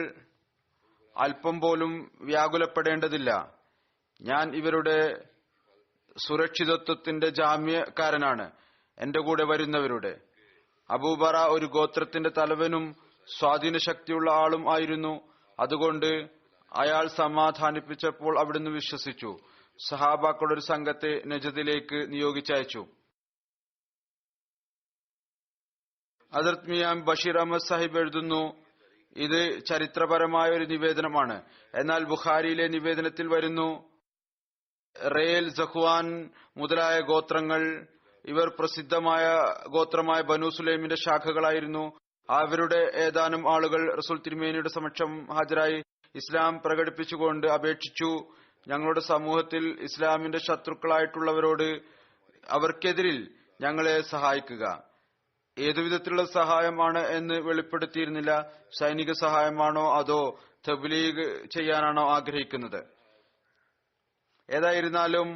Speaker 2: അല്പം പോലും വ്യാകുലപ്പെടേണ്ടതില്ല. ഞാൻ ഇവരുടെ സുരക്ഷിതത്വത്തിന്റെ ജാമ്യക്കാരനാണ്, എന്റെ കൂടെ വരുന്നവരുടെ. അബൂബറ ഒരു ഗോത്രത്തിന്റെ തലവനും സ്വാധീന ശക്തിയുള്ള ആളും ആയിരുന്നു. അതുകൊണ്ട് അയാൾ സമാധാനിപ്പിച്ചപ്പോൾ അവിടുന്ന് വിശ്വസിച്ചു. സഹാബാക്കളുടെ ഒരു സംഘത്തെ നജദിലേക്ക് നിയോഗിച്ചയച്ചു. ഹദ്റത്ത് മിയാം ബഷീർ അഹമ്മദ് സാഹിബ് എഴുതുന്നു, ഇത് ചരിത്രപരമായ ഒരു നിവേദനമാണ്. എന്നാൽ ബുഖാരിയിലെ നിവേദനത്തിൽ വരുന്നു, റേൽ, സഖ്വാൻ മുതലായ ഗോത്രങ്ങൾ, ഇവർ പ്രസിദ്ധമായ ഗോത്രമായ ബനു സുലൈമിന്റെ ശാഖകളായിരുന്നു. അവരുടെ ഏതാനും ആളുകൾ റസൂൽ തിരുമേനിയുടെ സമക്ഷം ഹാജരായി ഇസ്ലാം പ്രകടിപ്പിച്ചുകൊണ്ട് അപേക്ഷിച്ചു, ഞങ്ങളുടെ സമൂഹത്തിൽ ഇസ്ലാമിന്റെ ശത്രുക്കളായിട്ടുള്ളവരോട് അവർക്കെതിരിൽ ഞങ്ങളെ സഹായിക്കുക. ഏതുവിധത്തിലുള്ള സഹായമാണ് എന്ന് വെളിപ്പെടുത്തിയിരുന്നില്ല. സൈനിക സഹായമാണോ അതോ തബ്ലീഗ് ചെയ്യാനാണോ ആഗ്രഹിക്കുന്നത്? ഏതായിരുന്നാലും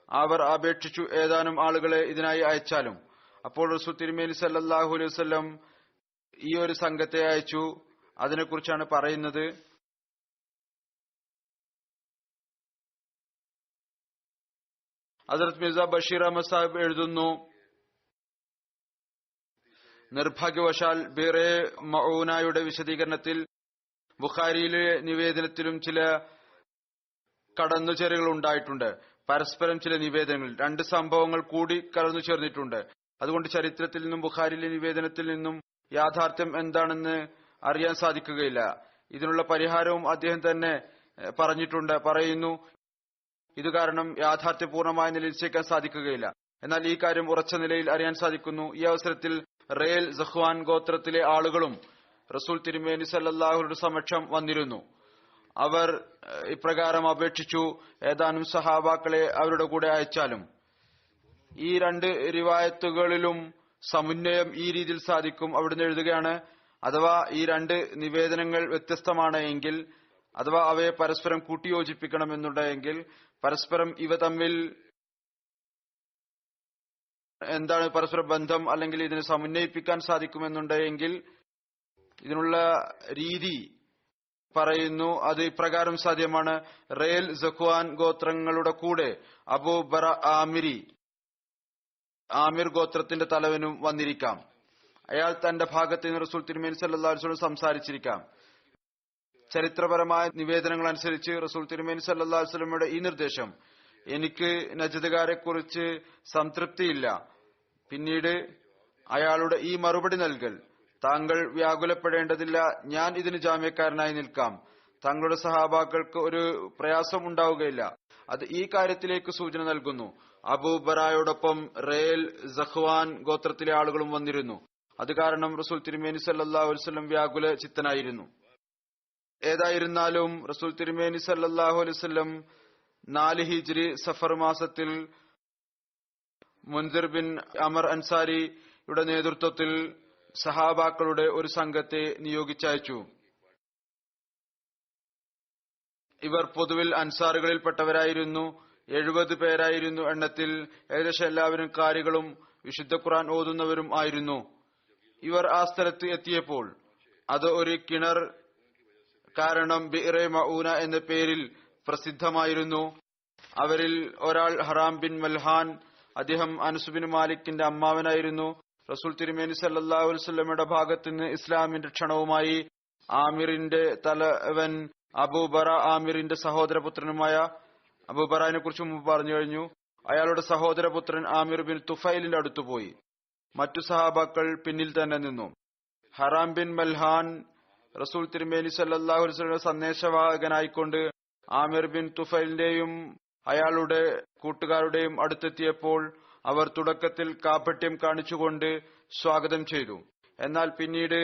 Speaker 2: അവർ അപേക്ഷിച്ചു ഏതാനും ആളുകളെ ഇതിനായി അയച്ചാലും. അപ്പോൾ റസൂൽ തിരുമേനി സല്ലല്ലാഹു അലൈഹി വസല്ലം ഈ ഒരു സംഘത്തെ അയച്ചു. അതിനെക്കുറിച്ചാണ് പറയുന്നത്. ഹദ്റത്ത് മിർസ ബഷീർ അഹമ്മദ് സാഹിബ് എഴുതുന്നു, നിർഭാഗ്യവശാൽ ബിറെ മഊനയുടെ വിശദീകരണത്തിൽ ബുഖാരിയിലെ നിവേദനത്തിലും ചില കടന്നുചേരുകൾ ഉണ്ടായിട്ടുണ്ട്. പരസ്പരം ചില നിവേദനങ്ങളിൽ രണ്ട് സംഭവങ്ങൾ കൂടി കടന്നു ചേർന്നിട്ടുണ്ട്. അതുകൊണ്ട് ചരിത്രത്തിൽ നിന്നും ബുഖാരിയിലെ നിവേദനത്തിൽ നിന്നും യാഥാർത്ഥ്യം എന്താണെന്ന് അറിയാൻ സാധിക്കുകയില്ല. ഇതിനുള്ള പരിഹാരവും അദ്ദേഹം തന്നെ പറയുന്നു. ഇത് കാരണം യാഥാർത്ഥ്യപൂർണമായ നിലയിൽ നിശ്ചയിക്കാൻ സാധിക്കുകയില്ല. എന്നാൽ ഈ കാര്യം ഉറച്ച നിലയിൽ അറിയാൻ സാധിക്കുന്നു. ഈ അവസരത്തിൽ റേൽ, സഖ്വാൻ ഗോത്രത്തിലെ ആളുകളും റസൂൽ തിരുമേനി സല്ലല്ലാഹുവിന്റെ സമക്ഷം വന്നിരുന്നു. അവർ ഇപ്രകാരം അപേക്ഷിച്ചു, ഏതാനും സഹാബാക്കളെ അവരുടെ കൂടെ അയച്ചാലും. ഈ രണ്ട് റിവായത്തുകളിലും സമന്വയം ഈ രീതിയിൽ സാധിക്കും. അവിടുന്ന് എഴുതുകയാണ്, അഥവാ ഈ രണ്ട് നിവേദനങ്ങൾ വ്യത്യസ്തമാണ് എങ്കിൽ, അഥവാ അവയെ പരസ്പരം കൂട്ടിയോജിപ്പിക്കണമെന്നുണ്ടെങ്കിൽ, പരസ്പരം ഇവ തമ്മിൽ എന്താണ് പരസ്പര ബന്ധം, അല്ലെങ്കിൽ ഇതിനെ സമന്വയിപ്പിക്കാൻ സാധിക്കുമെന്നുണ്ടെങ്കിൽ ഇതിനുള്ള രീതി പറയുന്നു. അത് ഇപ്രകാരം സാധ്യമാണ്. റേൽ, സഖ്വാൻ ഗോത്രങ്ങളുടെ കൂടെ അബൂ ബറ ആമിർ ഗോത്രത്തിന്റെ തലവനും വന്നിരിക്കാം. അയാൾ തന്റെ ഭാഗത്ത് നിന്ന് റസൂൽ തിരുമേനി സല്ലല്ലാഹു അലൈഹി വസല്ലം സംസാരിച്ചിരിക്കാം. ചരിത്രപരമായ നിവേദനങ്ങൾ അനുസരിച്ച് റസൂൽ തിരുമേനി സല്ലല്ലാഹു അലൈഹി വസല്ലമയുടെ ഈ നിർദ്ദേശം, എനിക്ക് നജദുകാരെ കുറിച്ച് സംതൃപ്തിയില്ല. പിന്നീട് അയാളുടെ ഈ മറുപടി നൽകൽ, താങ്കൾ വ്യാകുലപ്പെടേണ്ടതില്ല, ഞാൻ ഇതിന് ജാമ്യക്കാരനായി നിൽക്കാം. തങ്ങളുടെ സഹാബാക്കൾക്ക് ഒരു പ്രയാസം ഉണ്ടാവുകയില്ല. അത് ഈ കാര്യത്തിലേക്ക് സൂചന നൽകുന്നു. അബൂബറായോടൊപ്പം റേൽ, സഖ്വാൻ ഗോത്രത്തിലെ ആളുകളും വന്നിരുന്നു. അത് കാരണം റസൂൽ തിരുമേനി സല്ലല്ലാഹു അലൈഹി വസല്ലം വ്യാകുല ചിത്തനായിരുന്നു. ഏതായിരുന്നാലും റസൂൽ തിരുമേനി സല്ലല്ലാഹു അലൈഹി വസല്ലം 4 ഹിജ്രി സഫർ മാസത്തിൽ മുൻസിർ ബിൻ അമർ അൻസാരിയുടെ നേതൃത്വത്തിൽ സഹാബാക്കളുടെ ഒരു സംഘത്തെ നിയോഗിച്ചയച്ചു. ഇവർ പൊതുവിൽ അൻസാറുകളിൽപ്പെട്ടവരായിരുന്നു. 70 പേരായിരുന്നു എണ്ണത്തിൽ. ഏകദേശം എല്ലാവരും കാരികളും വിശുദ്ധ ഖുർആൻ ഓതുന്നവരും ആയിരുന്നു. ഇവർ ആ സ്ഥലത്ത് എത്തിയപ്പോൾ അത് ഒരു കിണർ കാരണം ബിറെ മഊന എന്ന പേരിൽ പ്രസിദ്ധമായിരുന്നു. അവരിൽ ഒരാൾ ഹറാം ബിൻ മൽഹാൻ, അദ്ദേഹം അനസ് ബിൻ മാലിക്കിന്റെ അമ്മാവനായിരുന്നു. റസൂൽ തിരുമേനി സല്ലല്ലാഹു അലൈഹി വസല്ലമയുടെ ഭാഗത്തുനിന്ന് ഇസ്ലാമിന്റെ ക്ഷണവുമായി ആമിറിന്റെ തലവൻ അബൂബറ ആമിറിന്റെ സഹോദരപുത്രനുമായ അബൂബറാനെ കുറിച്ച് മുമ്പ് പറഞ്ഞു കഴിഞ്ഞു. അയാളുടെ സഹോദരപുത്രൻ ആമിർ ബിൻ തുഫൈലിന്റെ അടുത്തുപോയി. മറ്റു സഹാബാക്കൾ പിന്നിൽ തന്നെ നിന്നു. ഹറാം ബിൻ മൽഹാൻ റസൂൽ തിരുമേനി സല്ലല്ലാഹു അലൈഹി വസല്ലമയുടെ സന്ദേശവാഹകനായിക്കൊണ്ട് ആമിർ ബിൻ തുഫൈലിന്റെയും അയാളുടെ കൂട്ടുകാരുടെയും അടുത്തെത്തിയപ്പോൾ അവർ തുടക്കത്തിൽ കാപട്യം കാണിച്ചുകൊണ്ട് സ്വാഗതം ചെയ്തു. എന്നാൽ പിന്നീട്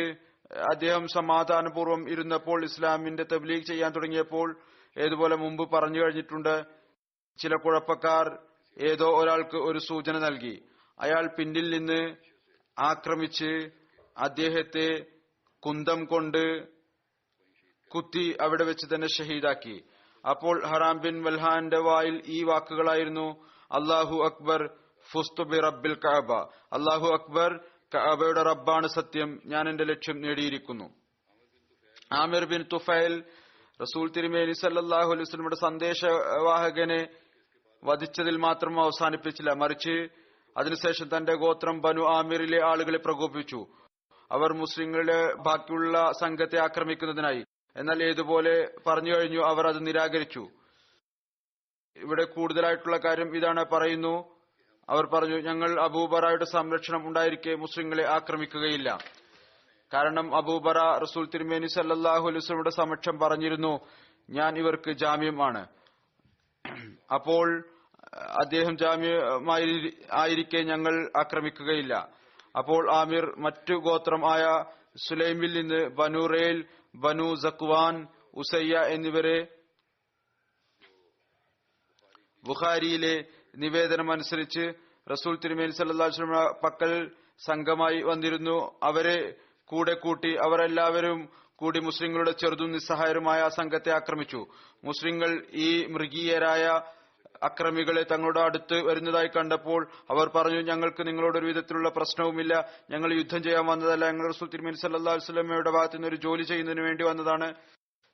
Speaker 2: അദ്ദേഹം സമാധാനപൂർവ്വം ഇരുന്നപ്പോൾ ഇസ്ലാമിന്റെ തബ്ലീഗ് ചെയ്യാൻ തുടങ്ങിയപ്പോൾ, ഏതുപോലെ മുമ്പ് പറഞ്ഞു കഴിഞ്ഞിട്ടുണ്ട്, ചില കുഴപ്പക്കാർ ഏതോ ഒരാൾക്ക് ഒരു സൂചന നൽകി. അയാൾ പിന്നിൽ നിന്ന് ആക്രമിച്ച് അദ്ദേഹത്തെ കുന്തം കൊണ്ട് കുത്തി അവിടെ വെച്ച് തന്നെ ഷഹീദാക്കി. അപ്പോൾ ഹറാം ബിൻ മൽഹാന്റെ വായിൽ ഈ വാക്കുകളായിരുന്നു: അല്ലാഹു അക്ബർ, ഫുസ്തു ബി റബ്ബിൽ കഅബ. അല്ലാഹു അക്ബർ, കഅബയുടെ റബ്ബാണ് സത്യം, ഞാൻ എന്റെ ലക്ഷ്യം നേടിയിരിക്കുന്നു. ആമിർ ബിൻ തുഫൈൽ റസൂൽ തിരുമേനി സല്ലല്ലാഹു അലൈഹി വസല്ലമയുടെ സന്ദേശവാഹകനെ വധിച്ചതിൽ മാത്രം അവസാനിപ്പിച്ചില്ല, മറിച്ച് അതിനുശേഷം തന്റെ ഗോത്രം ബനു ആമിറിലെ ആളുകളെ പ്രകോപിപ്പിച്ചു. അവർ മുസ്ലിങ്ങളുടെ ബാക്കിയുള്ള സംഘത്തെ ആക്രമിക്കുന്നതിനായി. എന്നാൽ ഏതുപോലെ പറഞ്ഞു കഴിഞ്ഞു, അവർ അത് നിരാകരിച്ചു. ഇവിടെ കൂടുതലായിട്ടുള്ള കാര്യം ഇതാണ് പറയുന്നു. അവർ പറഞ്ഞു, ഞങ്ങൾ അബൂബറയുടെ സംരക്ഷണം ഉണ്ടായിരിക്കെ മുസ്ലിങ്ങളെ ആക്രമിക്കുകയില്ല. കാരണം അബൂബറ റസൂൽ തിരുമേനി സല്ലല്ലാഹു അലൈഹി വസല്ലമയുടെ സമക്ഷം പറഞ്ഞിരുന്നു, ഞാൻ ഇവർക്ക് ജാമ്യം ആണ്. അപ്പോൾ അദ്ദേഹം ജാമ്യമായിരിക്കെ ഞങ്ങൾ ആക്രമിക്കുകയില്ല. അപ്പോൾ ആമിർ മറ്റു ഗോത്രം ആയ സുലൈമിൽ നിന്ന് ബനു റേൽ, ബനു സക്വാൻ, ഉസയ്യ എന്നിവരെ ബുഖാരിയിലെ നിവേദനം അനുസരിച്ച് റസൂൽ തിരുമേനി സല്ലല്ലാഹു അലൈഹി വസല്ലം പക്കൽ സംഘമായി വന്നിരുന്നു. അവരെ കൂടെ കൂട്ടി അവരെല്ലാവരും കൂടി മുസ്ലിങ്ങളുടെ ചെറുതും നിസ്സഹായരുമായ സംഘത്തെ ആക്രമിച്ചു. മുസ്ലിങ്ങൾ ഈ മൃഗീയരായ അക്രമികളെ തങ്ങളുടെ അടുത്ത് വരുന്നതായി കണ്ടപ്പോൾ അവർ പറഞ്ഞു, ഞങ്ങൾക്ക് നിങ്ങളോട് ഒരു വിധത്തിലുള്ള പ്രശ്നവുമില്ല, ഞങ്ങൾ യുദ്ധം ചെയ്യാൻ വന്നതല്ല, ഞങ്ങൾ റസൂൽ തിരുമേനി സല്ലല്ലാഹു അലൈഹി വസല്ലമയുടെ ഭാഗത്തു നിന്ന് ഒരു ജോലി ചെയ്യുന്നതിന് വേണ്ടി വന്നതാണ്.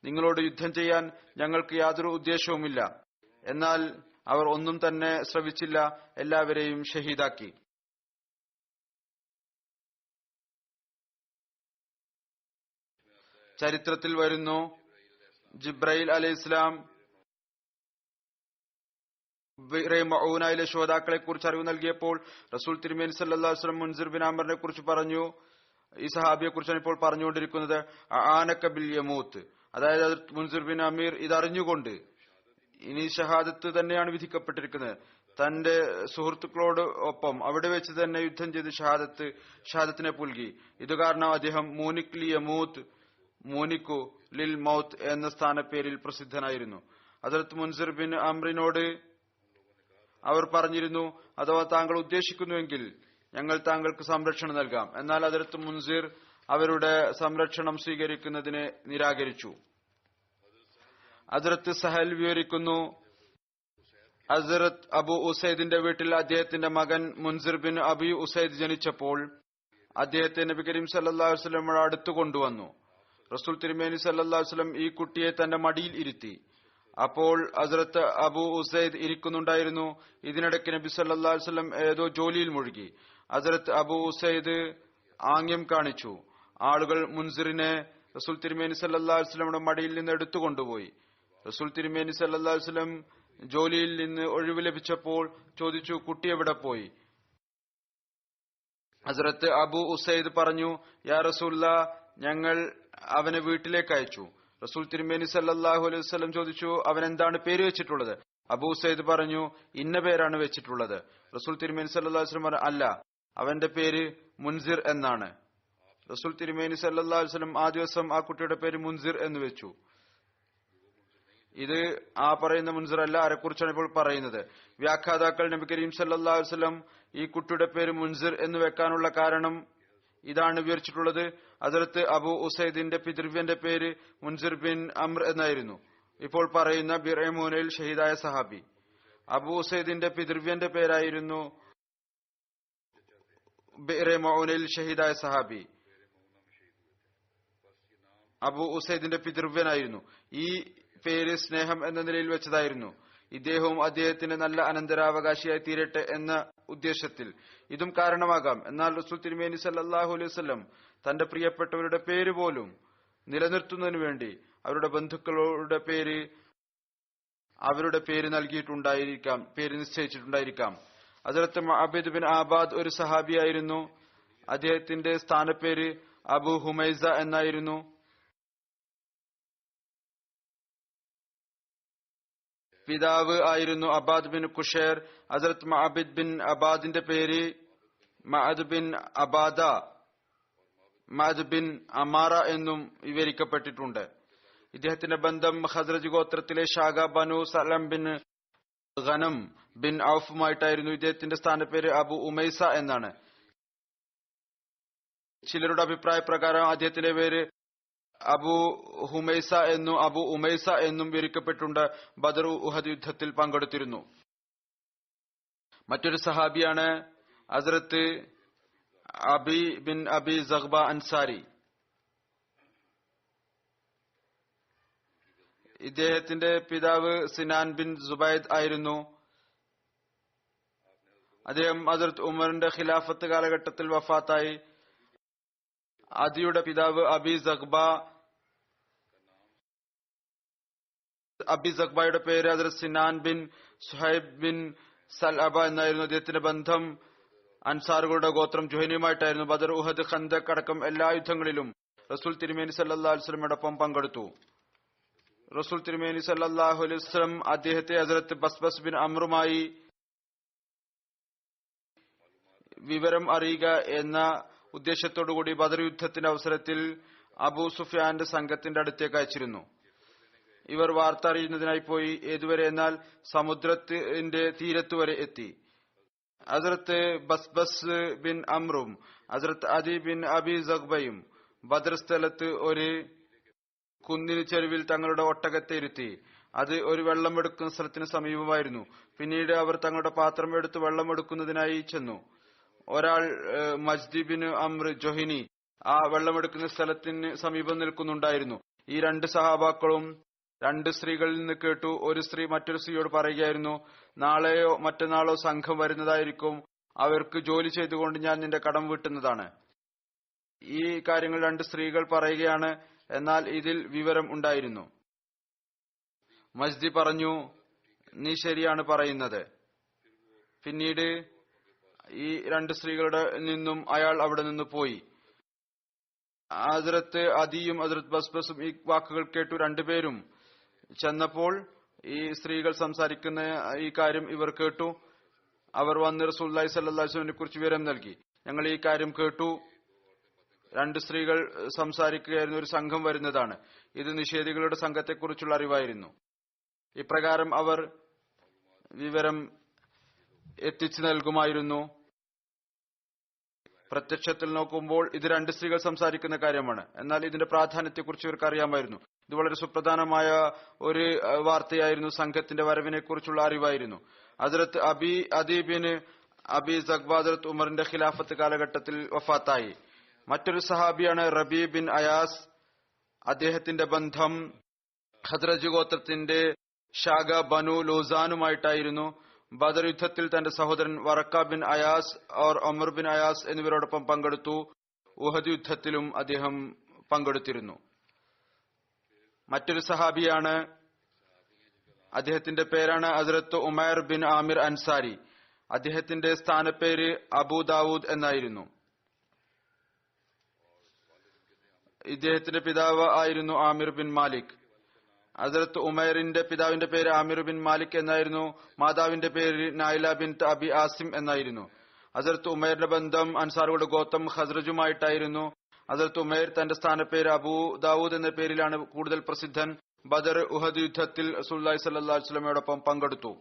Speaker 2: നിങ്ങളോട് യുദ്ധം ചെയ്യാൻ ഞങ്ങൾക്ക് യാതൊരു ഉദ്ദേശവുമില്ല. എന്നാൽ അവർ ഒന്നും തന്നെ ശ്രവിച്ചില്ല, എല്ലാവരെയും ഷഹീദാക്കി. ചരിത്രത്തിൽ വരുന്നു, ജിബ്രൈൽ അലൈഹിസ്സലാം മഊനയിലെ ശുഹദാക്കളെ കുറിച്ച് അറിവ് നൽകിയപ്പോൾ റസൂൽ തിരുമേനി സല്ലല്ലാഹു അലൈഹി വസല്ലം മുൻസിർ ബിൻ ആമിറിനെ കുറിച്ച് പറഞ്ഞു. ഈ സഹാബിയെ കുറിച്ചാണ് ഇപ്പോൾ പറഞ്ഞുകൊണ്ടിരിക്കുന്നത്. ആനക ബിൽ യമൂത്ത്, അതായത് മുൻസിർ ബിൻ അമീർ ഇതറിഞ്ഞുകൊണ്ട് ഇനി ഷഹാദത്ത് തന്നെയാണ് വിധിക്കപ്പെട്ടിരിക്കുന്നത്. തന്റെ സുഹൃത്തുക്കളോട് ഒപ്പം അവിടെ വെച്ച് തന്നെ യുദ്ധം ചെയ്ത് ഷഹാദത്തിനെ പുൽകി. ഇത് കാരണം അദ്ദേഹം മൂനിക് ലി യമൂത്ത്, മൂനിക്കു ലിൽ മൗത്ത് എന്ന സ്ഥാനപ്പേരിൽ പ്രസിദ്ധനായിരുന്നു. ഹദ്റത്ത് മുൻസിർ ബിൻ അംറിനോട് അവർ പറഞ്ഞിരുന്നു, അഥവാ താങ്കൾ ഉദ്ദേശിക്കുന്നുവെങ്കിൽ ഞങ്ങൾ താങ്കൾക്ക് സംരക്ഷണം നൽകാം. എന്നാൽ ഹദ്റത്ത് മുൻസിർ അവരുടെ സംരക്ഷണം സ്വീകരിക്കുന്നതിനെ നിരാകരിച്ചു. ഹദ്റത്ത് സഹൽ വിവരിക്കുന്നു, ഹസ്രത്ത് അബു ഉസൈദിന്റെ വീട്ടിൽ അദ്ദേഹത്തിന്റെ മകൻ മുൻസിർ ബിൻ അബി ഉസൈദ് ജനിച്ചപ്പോൾ അദ്ദേഹത്തെ നബി കരീം സല്ലല്ലാഹു അലൈഹി വസല്ലം അടുത്തു കൊണ്ടുവന്നു. റസൂൽ തിരുമേനി സല്ലല്ലാഹു അലൈഹി വസല്ലം ഈ കുട്ടിയെ തന്റെ മടിയിൽ ഇരുത്തി. അപ്പോൾ ഹസ്രത്ത് അബു ഉസൈദ് ഇരിക്കുന്നുണ്ടായിരുന്നു. ഇതിനിടയ്ക്ക് നബി സല്ലല്ലാഹു അലൈഹി വസല്ലം ഏതോ ജോലിയിൽ മുഴുകി. ഹസ്രത്ത് അബു ഉസൈദ് ആംഗ്യം കാണിച്ചു. ആളുകൾ മുൻസിറിനെ റസൂൽ തിരുമേനി സല്ലല്ലാഹു അലൈഹി വസല്ലമയുടെ മടിയിൽ നിന്ന് എടുത്തുകൊണ്ടുപോയി. റസൂൽ തിരുമേനി സല്ലല്ലാഹു അലൈഹി വസല്ലം ജോലിയിൽ നിന്ന് ഒഴിവ് ലഭിച്ചപ്പോൾ ചോദിച്ചു, കുട്ടി എവിടെ പോയി? ഹസ്രത്ത് അബു ഉസൈദ് പറഞ്ഞു, യാ റസൂലുള്ളാഹ്, ഞങ്ങൾ അവനെ വീട്ടിലേക്ക് അയച്ചു. റസൂൽ തിരുമേനി സല്ലല്ലാഹു അലൈഹി വസല്ലം ചോദിച്ചു, അവൻ എന്താണ് പേര് വെച്ചിട്ടുള്ളത്? അബൂ സയ്യിദ് പറഞ്ഞു, ഇന്ന പേരാണ് വെച്ചിട്ടുള്ളത്. റസൂൽ തിരുമേനി സല്ലല്ലാഹു അലൈഹി വസല്ലം പറഞ്ഞു, അല്ല, അവന്റെ പേര് മുൻസിർ എന്നാണ്. റസൂൽ തിരുമേനി സല്ലല്ലാഹു അലൈഹി വസല്ലം ആ ദിവസം ആ കുട്ടിയുടെ പേര് മുൻസിർ എന്ന് വെച്ചു. ഇത് ആ പറയുന്ന മുൻസിർ അല്ല, ആരെക്കുറിച്ചാണ് ഇപ്പോൾ പറയുന്നത്. വ്യാഖ്യാതാക്കൾ നബി കരീം സല്ലല്ലാഹു അലൈഹി വസല്ലം ഈ കുട്ടിയുടെ പേര് മുൻസിർ എന്ന് വെക്കാനുള്ള കാരണം ഇതാണ് വിവരിച്ചിട്ടുള്ളത്. ഹദ്റത്ത് അബൂ ഉസൈദിന്റെ പിതൃവ്യന്റെ പേര് മുൻസിർ ബിൻ അംർ എന്നായിരുന്നു. ഇപ്പോൾ പറയുന്ന ബിറൈമൂനയിൽ ഷഹീദായ സഹാബി. അബൂ ഉസൈദിന്റെ പിതൃവ്യന്റെ പേരായിരുന്നു ബിറൈമൂനയിൽ ഷഹീദായ സഹാബി. അബൂ ഉസൈദിന്റെ പിതൃവ്യനായിരുന്നു. ഈ പേര് സ്നേഹം എന്ന നിലയിൽ വെച്ചതായിരുന്നു. ഇദ്ദേഹവും അദ്ദേഹത്തിന്റെ നല്ല അനന്തരാവകാശിയായി തീരട്ടെ എന്ന ഉദ്ദേശത്തിൽ ഇതും കാരണമാകാം. എന്നാൽ റസൂൽ തിരുമേനി സല്ലല്ലാഹു അലൈഹി വസല്ലം തന്റെ പ്രിയപ്പെട്ടവരുടെ പേര് പോലും നിലനിർത്തുന്നതിനു വേണ്ടി അവരുടെ ബന്ധുക്കളുടെ പേര് നൽകിയിട്ടുണ്ടായിരിക്കാം, പേര് നിശ്ചയിച്ചിട്ടുണ്ടായിരിക്കാം. ഹദ്റത്ത് മഅബദ് ബിൻ ആബാദ് ഒരു സഹാബിയായിരുന്നു. അദ്ദേഹത്തിന്റെ സ്ഥാനപ്പേര് അബു ഹുമൈസ എന്നായിരുന്നു. പിതാവ് ആയിരുന്നു അബാദ് ബിൻ കുഷേർ. ഹദ്റത്ത് മഅബദ് ബിൻ അബാദിന്റെ പേര് മഅദ് ബിൻ അബാദ, മഅദ് ബിൻ അമാറ എന്നും വിവരിക്കപ്പെട്ടിട്ടുണ്ട്. ഇദ്ദേഹത്തിന്റെ ബന്ധം ഖസ്റജ് ഗോത്രത്തിലെ ഷാഗ ബനു സലം ബിൻ ഗനം ബിൻ ഔഫുമായിട്ടായിരുന്നു. ഇദ്ദേഹത്തിന്റെ സ്ഥാനപ്പേര് അബു ഉമൈസ എന്നാണ്. ചിലരുടെ അഭിപ്രായ പ്രകാരം അദ്ദേഹത്തിന്റെ പേര് അബു ഹുമൈസ എന്നും അബു ഉമൈസ എന്നും വിവരിക്കപ്പെട്ടുണ്ട്. ബദർ ഉഹദ് യുദ്ധത്തിൽ പങ്കെടുത്തിരുന്നു. മറ്റൊരു സഹാബിയാണ് ഹസ്രത്ത് അബി ബിൻ അബി സഗ്ബ അൻസാരി. ഇദ്ദേഹത്തിന്റെ പിതാവ് സിനാൻ ബിൻ സുബൈദ് ആയിരുന്നു. അദ്ദേഹം ഹസ്രത്ത് ഉമറിന്റെ ഖിലാഫത്ത് കാലഘട്ടത്തിൽ വഫാത്തായി. അദിയുടെ പിതാവ് അബി സഖ്ബ. അബി സഖ്ബയുടെ പേര് ഹദ്റത്ത് സിനാൻ ബിൻ സുഹൈബ് ബിൻ സൽഅബ എന്നായിരുന്നു. അദ്ദേഹത്തിന്റെ ബന്ധം അൻസാറുകളുടെ ഗോത്രം ജുഹൈനിയുമായിട്ടായിരുന്നു. ബദർ, ഉഹദ്, ഖന്തക് അടക്കം എല്ലാ യുദ്ധങ്ങളിലും റസൂൽ തിരുമേനി സല്ലല്ലാഹു അലൈഹി വസല്ലമയോടൊപ്പം പങ്കെടുത്തു. റസൂൽ തിരുമേനി സല്ലല്ലാഹു അലൈഹി വസല്ലം അദ്ദേഹത്തെ ഹദ്റത്ത് ബസ്ബസ് ബിൻ അമ്രുമായി വിവരം അറിയുക എന്ന ഉദ്ദേശത്തോടുകൂടി ബദർ യുദ്ധത്തിന്റെ അവസരത്തിൽ അബൂ സുഫിയാന്റെ സംഘത്തിന്റെ അടുത്തേക്ക് അയച്ചിരുന്നു. ഇവർ വാർത്ത അറിയുന്നതിനായി പോയി. ഏതുവരെ എന്നാൽ സമുദ്രത്തിന്റെ തീരത്തുവരെ എത്തി. ഹസ്രത്ത് ബസ്ബസ് ബിൻ അമ്രും ഹസ്രത്ത് അദി ബിൻ അബി സഖ്ബയും ബദർ സ്ഥലത്ത് ഒരു കുന്നിന് ചെരുവിൽ തങ്ങളുടെ ഒട്ടകത്തെ ഇരുത്തി. അത് ഒരു വെള്ളമെടുക്കുന്ന സ്ഥലത്തിന് സമീപമായിരുന്നു. പിന്നീട് അവർ തങ്ങളുടെ പാത്രം എടുത്ത് വെള്ളമെടുക്കുന്നതിനായി ചെന്നു. ഒരാൾ മജ്ദി ബിൻ അമ്ര ജൊഹിനി ആ വെള്ളമെടുക്കുന്ന സ്ഥലത്തിന് സമീപം നിൽക്കുന്നുണ്ടായിരുന്നു. ഈ രണ്ട് സഹാബാക്കളും രണ്ട് സ്ത്രീകളിൽ നിന്ന് കേട്ടു. ഒരു സ്ത്രീ മറ്റൊരു സ്ത്രീയോട് പറയുകയായിരുന്നു, നാളെയോ മറ്റന്നാളോ സംഘം വരുന്നതായിരിക്കും, അവർക്ക് ജോലി ചെയ്തുകൊണ്ട് ഞാൻ നിന്റെ കടം വീട്ടുന്നതാണ്. ഈ കാര്യങ്ങൾ രണ്ട് സ്ത്രീകൾ പറയുകയാണ്. എന്നാൽ ഇതിൽ വിവരം ഉണ്ടായിരുന്നു. മജ്ദി പറഞ്ഞു, നീ ശരിയാണ് പറയുന്നത്. പിന്നീട് ഈ രണ്ട് സ്ത്രീകളുടെ നിന്നും അയാൾ അവിടെ നിന്ന് പോയി. ഹസ്രത്ത് അദിയും ഹസ്രത്ത് ബസ്ബസും ഈ വാക്കുകൾ കേട്ടു. രണ്ടുപേരും ചെന്നപ്പോൾ ഈ സ്ത്രീകൾ സംസാരിക്കുന്ന ഈ കാര്യം ഇവർ കേട്ടു. അവർ വന്ന് റസൂലുള്ളാഹി സ്വല്ലല്ലാഹു അലൈഹി വസല്ലമയെ കുറിച്ച് വിവരം നൽകി. ഞങ്ങൾ ഈ കാര്യം കേട്ടു. രണ്ട് സ്ത്രീകൾ സംസാരിക്കുകയായിരുന്നു, ഒരു സംഘം വരുന്നതാണ്. ഇത് നിഷേധികളുടെ സംഘത്തെക്കുറിച്ചുള്ള അറിവായിരുന്നു. ഇപ്രകാരം അവർ വിവരം എത്തിച്ചു നൽകുമായിരുന്നു. പ്രത്യക്ഷത്തിൽ നോക്കുമ്പോൾ ഇത് രണ്ട് സ്ത്രീകൾ സംസാരിക്കുന്ന കാര്യമാണ്. എന്നാൽ ഇതിന്റെ പ്രാധാന്യത്തെക്കുറിച്ച് ഇവർക്ക് അറിയാമായിരുന്നു. ഇത് വളരെ സുപ്രധാനമായ ഒരു വാർത്തയായിരുന്നു. സംഘത്തിന്റെ വരവിനെ കുറിച്ചുള്ള അറിവായിരുന്നു. ഹസ്രത്ത് അദീബിന് അബി സഖ്ബ ഹസ്രത്ത് ഉമറിന്റെ ഖിലാഫത്ത് കാലഘട്ടത്തിൽ വഫാത്തായി. മറ്റൊരു സഹാബിയാണ് റബീ ബിൻ അയാസ്. അദ്ദേഹത്തിന്റെ ബന്ധം ഖദ്റജ് ഗോത്രത്തിന്റെ ഷാഗ ബനു ലൂസാനുമായിട്ടായിരുന്നു. ബദർ യുദ്ധത്തിൽ തന്റെ സഹോദരൻ Waraqa bin Ayas or Umar bin Ayas എന്നിവരോടൊപ്പം പങ്കെടുത്തു. ഉഹദ് യുദ്ധത്തിലും അദ്ദേഹം പങ്കെടുത്തിരുന്നു. മറ്റൊരു സഹാബിയാണ്, അദ്ദേഹത്തിന്റെ പേരാണ് ഹസ്രത്ത് ഉമൈർ ബിൻ ആമിർ അൻസാരി. അദ്ദേഹത്തിന്റെ സ്ഥാനപ്പേര് അബൂ ദാവൂദ് എന്നായിരുന്നു. ഇദ്ദേഹത്തിന്റെ പിതാവ് ആയിരുന്നു ആമിർ ബിൻ മാലിക്. ഹസ്രത്ത് ഉമൈറിന്റെ പിതാവിന്റെ പേര് ആമിർ ബിൻ മാലിക് എന്നായിരുന്നു. മാതാവിന്റെ പേര് നായില ബിൻ അബി ആസിം എന്നായിരുന്നു. ഹസ്രത്ത് ഉമൈറിന്റെ ബന്ധം അൻസാറുകളുടെ ഗോത്രം ഖസ്റജുമായിട്ടായിരുന്നു. ഹസ്രത്ത് ഉമൈർ തന്റെ സ്ഥാനപ്പേര് അബൂ ദാവൂദ് എന്ന പേരിലാണ് കൂടുതൽ പ്രസിദ്ധൻ. ബദർ, ഉഹദ് യുദ്ധത്തിൽ റസൂലുള്ളാഹി സ്വല്ലല്ലാഹു അലൈഹി വസല്ലമയോടൊപ്പം പങ്കെടുത്തു.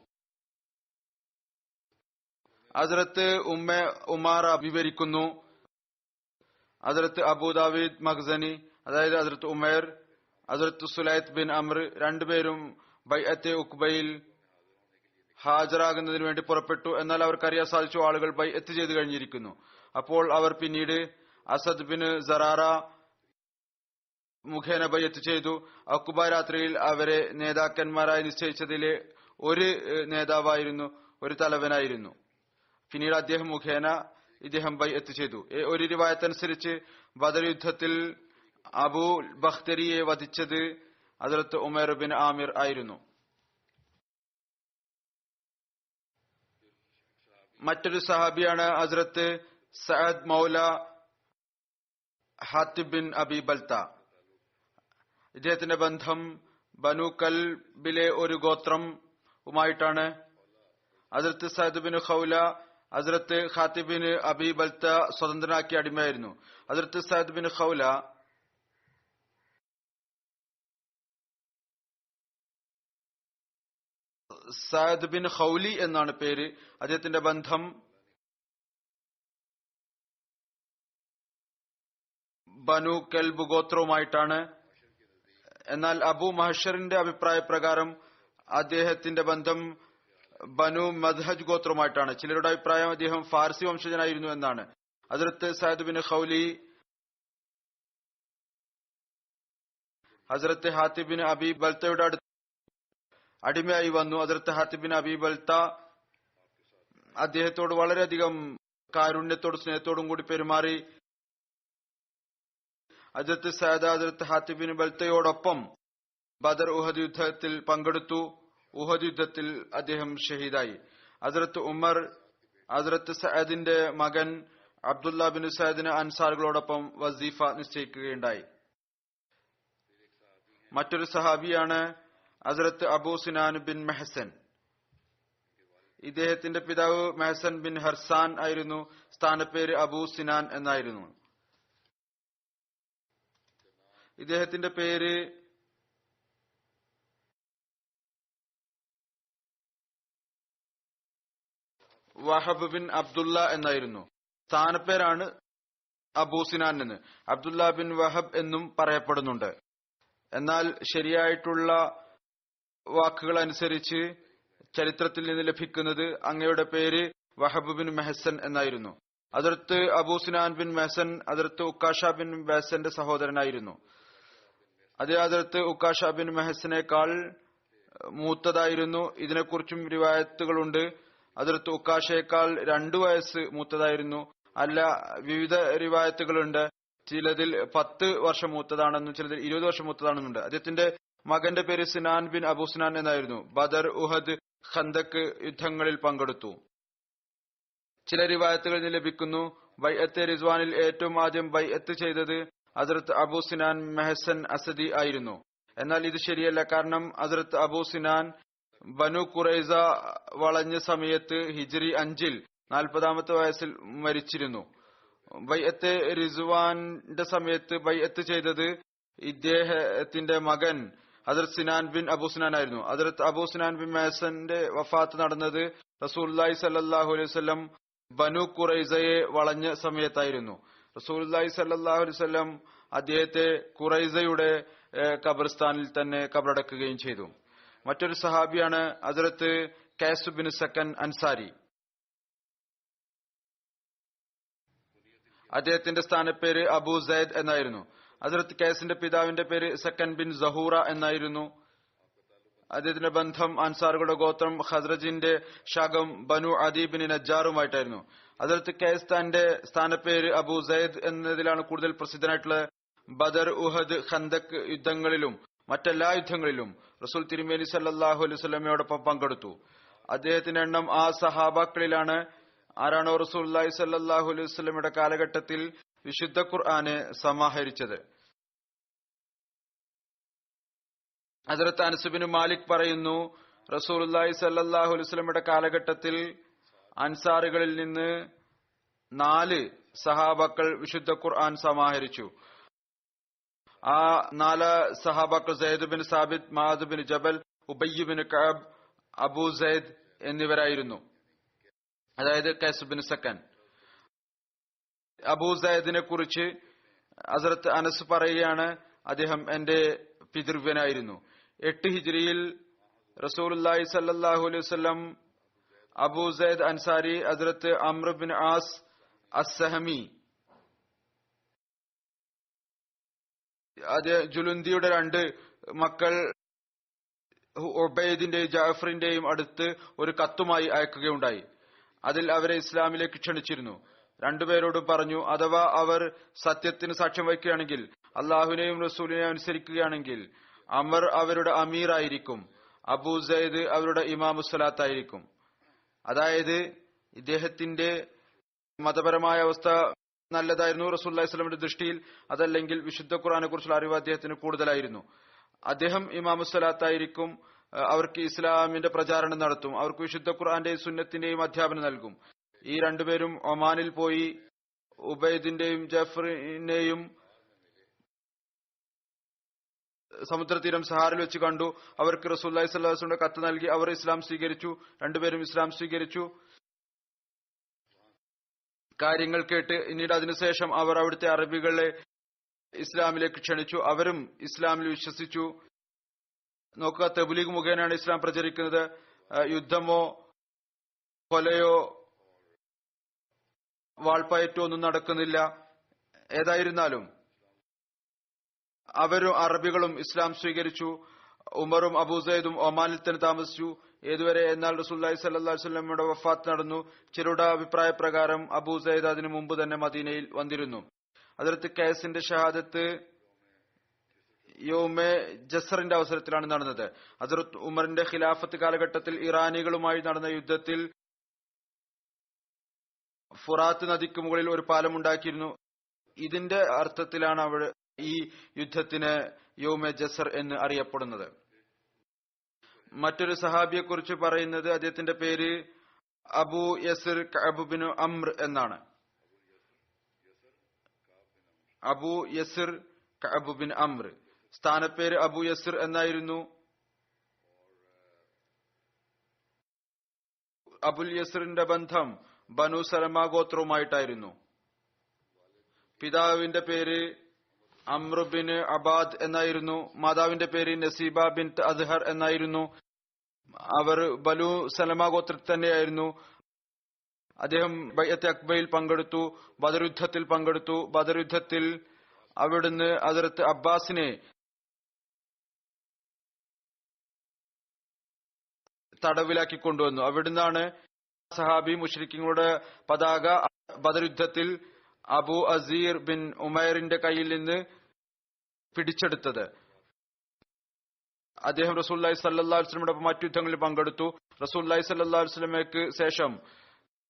Speaker 2: ഹസ്രത്ത് ഉമാറ വിവരിക്കുന്നു, ഹസ്രത്ത് അബൂ ദാവീദ് മഖ്സനി, അതായത് ഹസ്രത്ത് ഉമൈർ, ഹസ്രത്ത് സുലൈത്ത് ബിൻ അമ്ര രണ്ടുപേരും ബൈഅത്തെ ഉഖ്ബയിൽ ഹാജരാകുന്നതിന് വേണ്ടി പുറപ്പെട്ടു. എന്നാൽ അവർക്കറിയാൻ സാധിച്ചു ആളുകൾ ബൈഅത്ത് ചെയ്തു കഴിഞ്ഞിരിക്കുന്നു. അപ്പോൾ അവർ പിന്നീട് അസദ് ബിൻ സറാറ മുഖേന ബൈഅത്ത് ചെയ്തു. ഉഖ്ബ രാത്രിയിൽ അവരെ നേതാക്കന്മാരായി നിശ്ചയിച്ചതിലെ ഒരു നേതാവായിരുന്നു, ഒരു തലവനായിരുന്നു. പിന്നീട് അദ്ദേഹം മുഖേന ഇദ്ദേഹം ബൈഅത്ത് ചെയ്തു. ഒരു റിവായത്തനുസരിച്ച് ബദർ യുദ്ധത്തിൽ അബൂ ബഖ്തരിയെ വധിച്ചത് ഹസ്രത്ത് ഉമൈർ ബിൻ ആമിർ ആയിരുന്നു. മറ്റൊരു സഹാബിയാണ് ഹസ്രത്ത് സഅദ് മൗല ഹാത്തിബ് ബിൻ അബി ബൽത്ത. ഇദ്ദേഹത്തിന്റെ ബന്ധം ബനു കൽബിലെ ഒരു ഗോത്രവുമായിട്ടാണ്. ഹസ്രത്ത് സഅദ് ബിൻ ഖൗല ഹസ്രത്ത് ഹാത്തിബ് ബിൻ അബി ബൽത്ത സ്വതന്ത്രനാക്കിയ അടിമയായിരുന്നു. ഹസ്രത്ത് സഅദ് ബിൻ ഖൗല സഅദ് ബിൻ ഖൗലി എന്നാണ് പേര്. അദ്ദേഹത്തിന്റെ ബന്ധം ബനു കൽബ് ഗോത്രവുമായിട്ടാണ്. എന്നാൽ അബൂ മഹ്ഷറിന്റെ അഭിപ്രായ പ്രകാരം അദ്ദേഹത്തിന്റെ ബന്ധം ബനു മദ്ഹജ് ഗോത്രവുമായിട്ടാണ്. ചിലരുടെ അഭിപ്രായം അദ്ദേഹം ഫാർസി വംശജനായിരുന്നു എന്നാണ്. ഹസ്രത്ത് സഅദ് ബിൻ ഖൗലി ഹസ്രത്ത് ഹാത്തിബ് ബിൻ അബി ബൽത്തയുടെ അടുത്ത് അടിമയായി വന്നു. ഹസ്രത്ത് ഹാത്തിബ് ബിൻ അബി ബൽത്ത അദ്ദേഹത്തോട് വളരെയധികം കാരുണ്യത്തോടും സ്നേഹത്തോടും കൂടി പെരുമാറി. ഹജരത്ത് സഅദ് ഹജരത്ത് ഹാത്തിബ് ബിൻ ബൽതയോടൊപ്പം ബദർ ഉഹദ് യുദ്ധത്തിൽ പങ്കെടുത്തു. ഉഹദ് യുദ്ധത്തിൽ അദ്ദേഹം ഷഹീദായി. ഹജരത്ത് ഉമർ ഹജരത്ത് സഅദിന്റെ മകൻ അബ്ദുല്ല ബിൻ സഅദിന് അൻസാറുകളോടൊപ്പം വസീഫ നിശ്ചയിക്കുകയുണ്ടായി. മറ്റൊരു സഹാബിയാണ് ഹസരത്ത് അബൂ സിനാൻ ബിൻ മെഹസൻ. ഇദ്ദേഹത്തിന്റെ പിതാവ് മെഹസൻ ബിൻ ഹർസാൻ ആയിരുന്നു. സ്ഥാനപ്പേര് അബൂ സിനാൻ എന്നായിരുന്നു. ഇദ്ദേഹത്തിന്റെ പേര് വഹബ് ബിൻ അബ്ദുല്ല എന്നായിരുന്നു. സ്ഥാനപ്പേരാണ് അബൂ സിനാൻ എന്ന്. അബ്ദുല്ല ബിൻ വഹബ് എന്നും പറയപ്പെടുന്നുണ്ട്. എന്നാൽ ശരിയായിട്ടുള്ള വാക്കുകൾ അനുസരിച്ച് ചരിത്രത്തിൽ നിന്ന് ലഭിക്കുന്നത് അങ്ങയുടെ പേര് വഹബ് ബിൻ മെഹസൻ എന്നായിരുന്നു. ഹദരത്ത് അബൂ സിനാൻ ബിൻ മെഹസൻ ഹദരത്ത് ഉക്കാഷ ബിൻ മെഹസന്റെ സഹോദരനായിരുന്നു. അതേ ഹദരത്ത് ഉക്കാഷ ബിൻ മെഹസനേക്കാൾ മൂത്തതായിരുന്നു. ഇതിനെക്കുറിച്ചും റിവായത്തുകളുണ്ട്. ഹദരത്ത് ഉക്കാഷയേക്കാൾ 2 വയസ്സ് മൂത്തതായിരുന്നു. അല്ല, വിവിധ റിവായത്തുകളുണ്ട്. ചിലതിൽ 10 വർഷം മൂത്തതാണെന്നും ചിലതിൽ 20 വർഷം മൂത്തതാണെന്നുണ്ട്. അദ്ദേഹത്തിന്റെ മകന്റെ പേര് സിനാൻ ബിൻ അബൂ സിനാൻ എന്നായിരുന്നു. ബദർ, ഉഹദ്, ഖന്ദക്ക് യുദ്ധങ്ങളിൽ പങ്കെടുത്തു. ചില റിവായത്തുകളിൽ നിന്ന് ലഭിക്കുന്നു ബൈഅത്തെ റിസ്വാനിൽ ഏറ്റവും ആദ്യം ബൈഅത്ത് ചെയ്തത് ഹസരത്ത് അബൂ സിനാൻ മെഹസൻ അസദി ആയിരുന്നു. എന്നാൽ ഇത് ശരിയല്ല. കാരണം ഹസരത്ത് അബൂ സിനാൻ ബനു ഖുറൈസ വളഞ്ഞ സമയത്ത് ഹിജ്രി 5 40-ാമത്തെ വയസ്സിൽ മരിച്ചിരുന്നു. ബൈഅത്തെ റിസ്വാന്റെ സമയത്ത് ബൈഅത്ത് ചെയ്തത് ഇദ്ദേഹത്തിന്റെ മകൻ ഹദരത്ത് സിനാൻ ബിൻ അബൂ സിനാൻ ആയിരുന്നു. ഹദരത്ത് അബൂ സിനാൻ ബിൻ മെഹസന്റെ വഫാത്ത് നടന്നത് റസൂലുള്ളാഹി സ്വല്ലല്ലാഹു അലൈഹി വസല്ലം ബനു ഖുറൈസയെ വളഞ്ഞ സമയത്തായിരുന്നു. റസൂലുള്ളാഹി സ്വല്ലല്ലാഹു അലൈഹി വസല്ലം അദ്ദേഹത്തെ ഖുറൈസയുടെ ഖബർസ്ഥാനിൽ തന്നെ ഖബറടക്കുകയും ചെയ്തു. മറ്റൊരു സഹാബിയാണ് ഹദരത്ത് കൈസ് ബിൻ സക്കൻ അൻസാരി. അദ്ദേഹത്തിന്റെ സ്ഥാനപ്പേര് അബൂ സൈദ് എന്നായിരുന്നു. ഹദരത്ത് കൈസിന്റെ പിതാവിന്റെ പേര് സക്കൻ ബിൻ സഹൂറ എന്നായിരുന്നു. അദ്ദേഹത്തിന്റെ ബന്ധം അൻസാറുകളുടെ ഗോത്രം ഖസ്റജിന്റെ ശാഖം ബനു അദി ബിൻ നജ്ജാറുമായിട്ടായിരുന്നു. ഹദരത്ത് കൈസ് തന്റെ സ്ഥാനപ്പേര് അബൂ സൈദ് എന്നതിലാണ് കൂടുതൽ പ്രസിദ്ധനായിട്ടുള്ളത്. ബദർ, ഉഹദ്, ഖന്ദക് യുദ്ധങ്ങളിലും മറ്റെല്ലാ യുദ്ധങ്ങളിലും റസൂൽ തിരുമേനി സല്ലല്ലാഹു അലൈഹി വസല്ലമയോടൊപ്പം പങ്കെടുത്തു. അദ്ദേഹത്തിന്റെ എണ്ണം ആ സഹാബാക്കളിലാണ് ആരാണോ റസൂലുള്ളാഹി സ്വല്ലല്ലാഹു അലൈഹി വസല്ലമയുടെ കാലഘട്ടത്തിൽ വിശുദ്ധ ഖുർആനെ സമാഹരിച്ചത്. ഹദരത്ത് അനസ് ബിൻ മാലിക് പറയുന്നു, റസൂലുള്ളാഹി സ്വല്ലല്ലാഹു അലൈഹി വസല്ലമയുടെ കാലഘട്ടത്തിൽ അൻസാറുകളിൽ നിന്ന് 4 സഹാബാക്കൾ വിശുദ്ധ ഖുർആൻ സമാഹരിച്ചു. ആ 4 സഹാബാക്കൾ Sayyid bin Thabit, Muadh bin Jabal, Ubayy bin Kaab, Abu Zaid എന്നിവരായിരുന്നു. അതായത് കൈസ് ബിൻ സക്കൻ. അബൂ സൈദിനെ കുറിച്ച് ഹസ്രത്ത് അനസ് പറയുകയാണ്, അദ്ദേഹം എന്റെ പിതൃവ്യനായിരുന്നു. 8 ഹിജ്രിയിൽ റസൂലുള്ളാഹി സ്വല്ലല്ലാഹു അലൈഹി വസല്ലം അബൂ സൈദ് അൻസാരി, ഹസ്രത്ത് അംർ ബിൻ ആസ് അസ്സഹമി, ജുലുന്ദിയുടെ 2 മക്കൾ ഉബൈദിന്റെയും ജാഫറിന്റെയും അടുത്ത് ഒരു കത്തുമായി അയക്കുകയുണ്ടായി. അതിൽ അവരെ ഇസ്ലാമിലേക്ക് ക്ഷണിച്ചിരുന്നു. 2 പേരോടും പറഞ്ഞു, അഥവാ അവർ സത്യത്തിന് സാക്ഷ്യം വഹിക്കുകയാണെങ്കിൽ, അള്ളാഹുവിനെയും റസൂലിനെയും അനുസരിക്കുകയാണെങ്കിൽ അമർ അവരുടെ അമീർ ആയിരിക്കും, അബൂ സൈദ് അവരുടെ ഇമാമുസ്സലാത്തായിരിക്കും. അതായത് ഇദ്ദേഹത്തിന്റെ മതപരമായ അവസ്ഥ നല്ലതായിരുന്നു റസൂലുള്ളാഹി സ്വല്ലല്ലാഹു അലൈഹി വസല്ലമയുടെ ദൃഷ്ടിയിൽ. അതല്ലെങ്കിൽ വിശുദ്ധ ഖുർആനെ കുറിച്ചുള്ള അറിവ് അദ്ദേഹത്തിന് കൂടുതലായിരുന്നു. അദ്ദേഹം ഇമാമുസ്സലാത്തായിരിക്കും, അവർക്ക് ഇസ്ലാമിന്റെ പ്രചാരണം നടത്തും, അവർക്ക് വിശുദ്ധ ഖുർആന്റെയും സുന്നത്തിന്റെയും അധ്യാപനം നൽകും. ഈ 2 പേരും ഒമാനിൽ പോയി ഉബൈദിന്റെയും ജാഫറിനെയും സമുദ്രതീരം സഹാറിൽ വെച്ച് കണ്ടു. അവർക്ക് റസൂലുള്ളാഹി സ്വല്ലല്ലാഹു അലൈഹി വസല്ലമയുടെ കത്ത് നൽകി. അവർ ഇസ്ലാം സ്വീകരിച്ചു. 2 പേരും ഇസ്ലാം സ്വീകരിച്ചു. കാര്യങ്ങൾ കേട്ട് പിന്നീട് അതിനുശേഷം അവർ അവിടുത്തെ അറബികളെ ഇസ്ലാമിലേക്ക് ക്ഷണിച്ചു. അവരും ഇസ്ലാമിൽ വിശ്വസിച്ചു. നോക്കുക, തബ്ലീഗ് മുഖേനയാണ് ഇസ്ലാം പ്രചരിക്കുന്നത്. യുദ്ധമോ കൊലയോ വാൾപ്പയറ്റോ ഒന്നും നടക്കുന്നില്ല. ഏതായിരുന്നാലും അവരും അറബികളും ഇസ്ലാം സ്വീകരിച്ചു. ഉമറും അബൂസൈദും ഒമാനിൽ തന്നെ താമസിച്ചു. ഏതുവരെ എന്നാൽ റസൂലുള്ളാഹി സ്വല്ലല്ലാഹു അലൈഹി വസല്ലമയുടെ വഫാത്ത് നടന്നു. ചിലരുടെ അഭിപ്രായ പ്രകാരം അബൂസൈദ് അതിനു മുമ്പ് തന്നെ മദീനയിൽ വന്നിരുന്നു. ഹദ്റത്ത് കൈസിന്റെ ഷഹാദത്ത് യൗമെ ജസറിന്റെ അവസരത്തിലാണ് നടന്നത്. ഹദ്റത്ത് ഉമറിന്റെ ഖിലാഫത്ത് കാലഘട്ടത്തിൽ ഇറാനികളുമായി നടന്ന യുദ്ധത്തിൽ ഫുറാത്ത് നദിക്ക് മുകളിൽ ഒരു പാലം ഉണ്ടാക്കിയിരുന്നു. ഇതിന്റെ അർത്ഥത്തിലാണ് അവിടെ ഈ യുദ്ധത്തിന് യൗമെ ജസർ എന്ന് അറിയപ്പെടുന്നത്. മറ്റൊരു സഹാബിയെ കുറിച്ച് പറയുന്നത് അദ്ദേഹത്തിന്റെ പേര് അബു യസിർ കഅബ് ബിൻ അംർ എന്നാണ്. അബു യസിർ കഅബ് ബിൻ അംർ, സ്ഥാനപ്പേര് അബു യസിർ എന്നായിരുന്നു. അബുൽ യസിറിന്റെ ബന്ധം ബനു സലമ ഗോത്രവുമായിട്ടായിരുന്നു. പിതാവിന്റെ പേര് അംർ ബിൻ അബാദ് എന്നായിരുന്നു. മാതാവിന്റെ പേര് നസീബ ബിൻ അദ്ഹർ എന്നായിരുന്നു. അവർ ബനു സലമ ഗോത്രത്തിൽ തന്നെയായിരുന്നു. അദ്ദേഹം ബൈഅത്ത് അക്ബയിൽ പങ്കെടുത്തു, ബദർ യുദ്ധത്തിൽ പങ്കെടുത്തു. ബദർ യുദ്ധത്തിൽ അവിടുന്ന് ഹദ്റത്ത് അബ്ബാസിനെ തടവിലാക്കി കൊണ്ടുവന്നു. അവിടുന്നാണ് സഹാബി മുശ്രിക്കുകളുടെ പതാക ബദർ യുദ്ധത്തിൽ അബു അസീർ ബിൻ ഉമൈറിന്റെ കയ്യിൽ നിന്ന് പിടിച്ചെടുത്തത്. അദ്ദേഹം റസൂലുള്ളാഹി സ്വല്ലല്ലാഹു അലൈഹി വസല്ലമയോടൊപ്പം മറ്റു യുദ്ധങ്ങളിൽ പങ്കെടുത്തു. റസൂലുള്ളാഹി സ്വല്ലല്ലാഹു അലൈഹി വസല്ലമയ്ക്ക് ശേഷം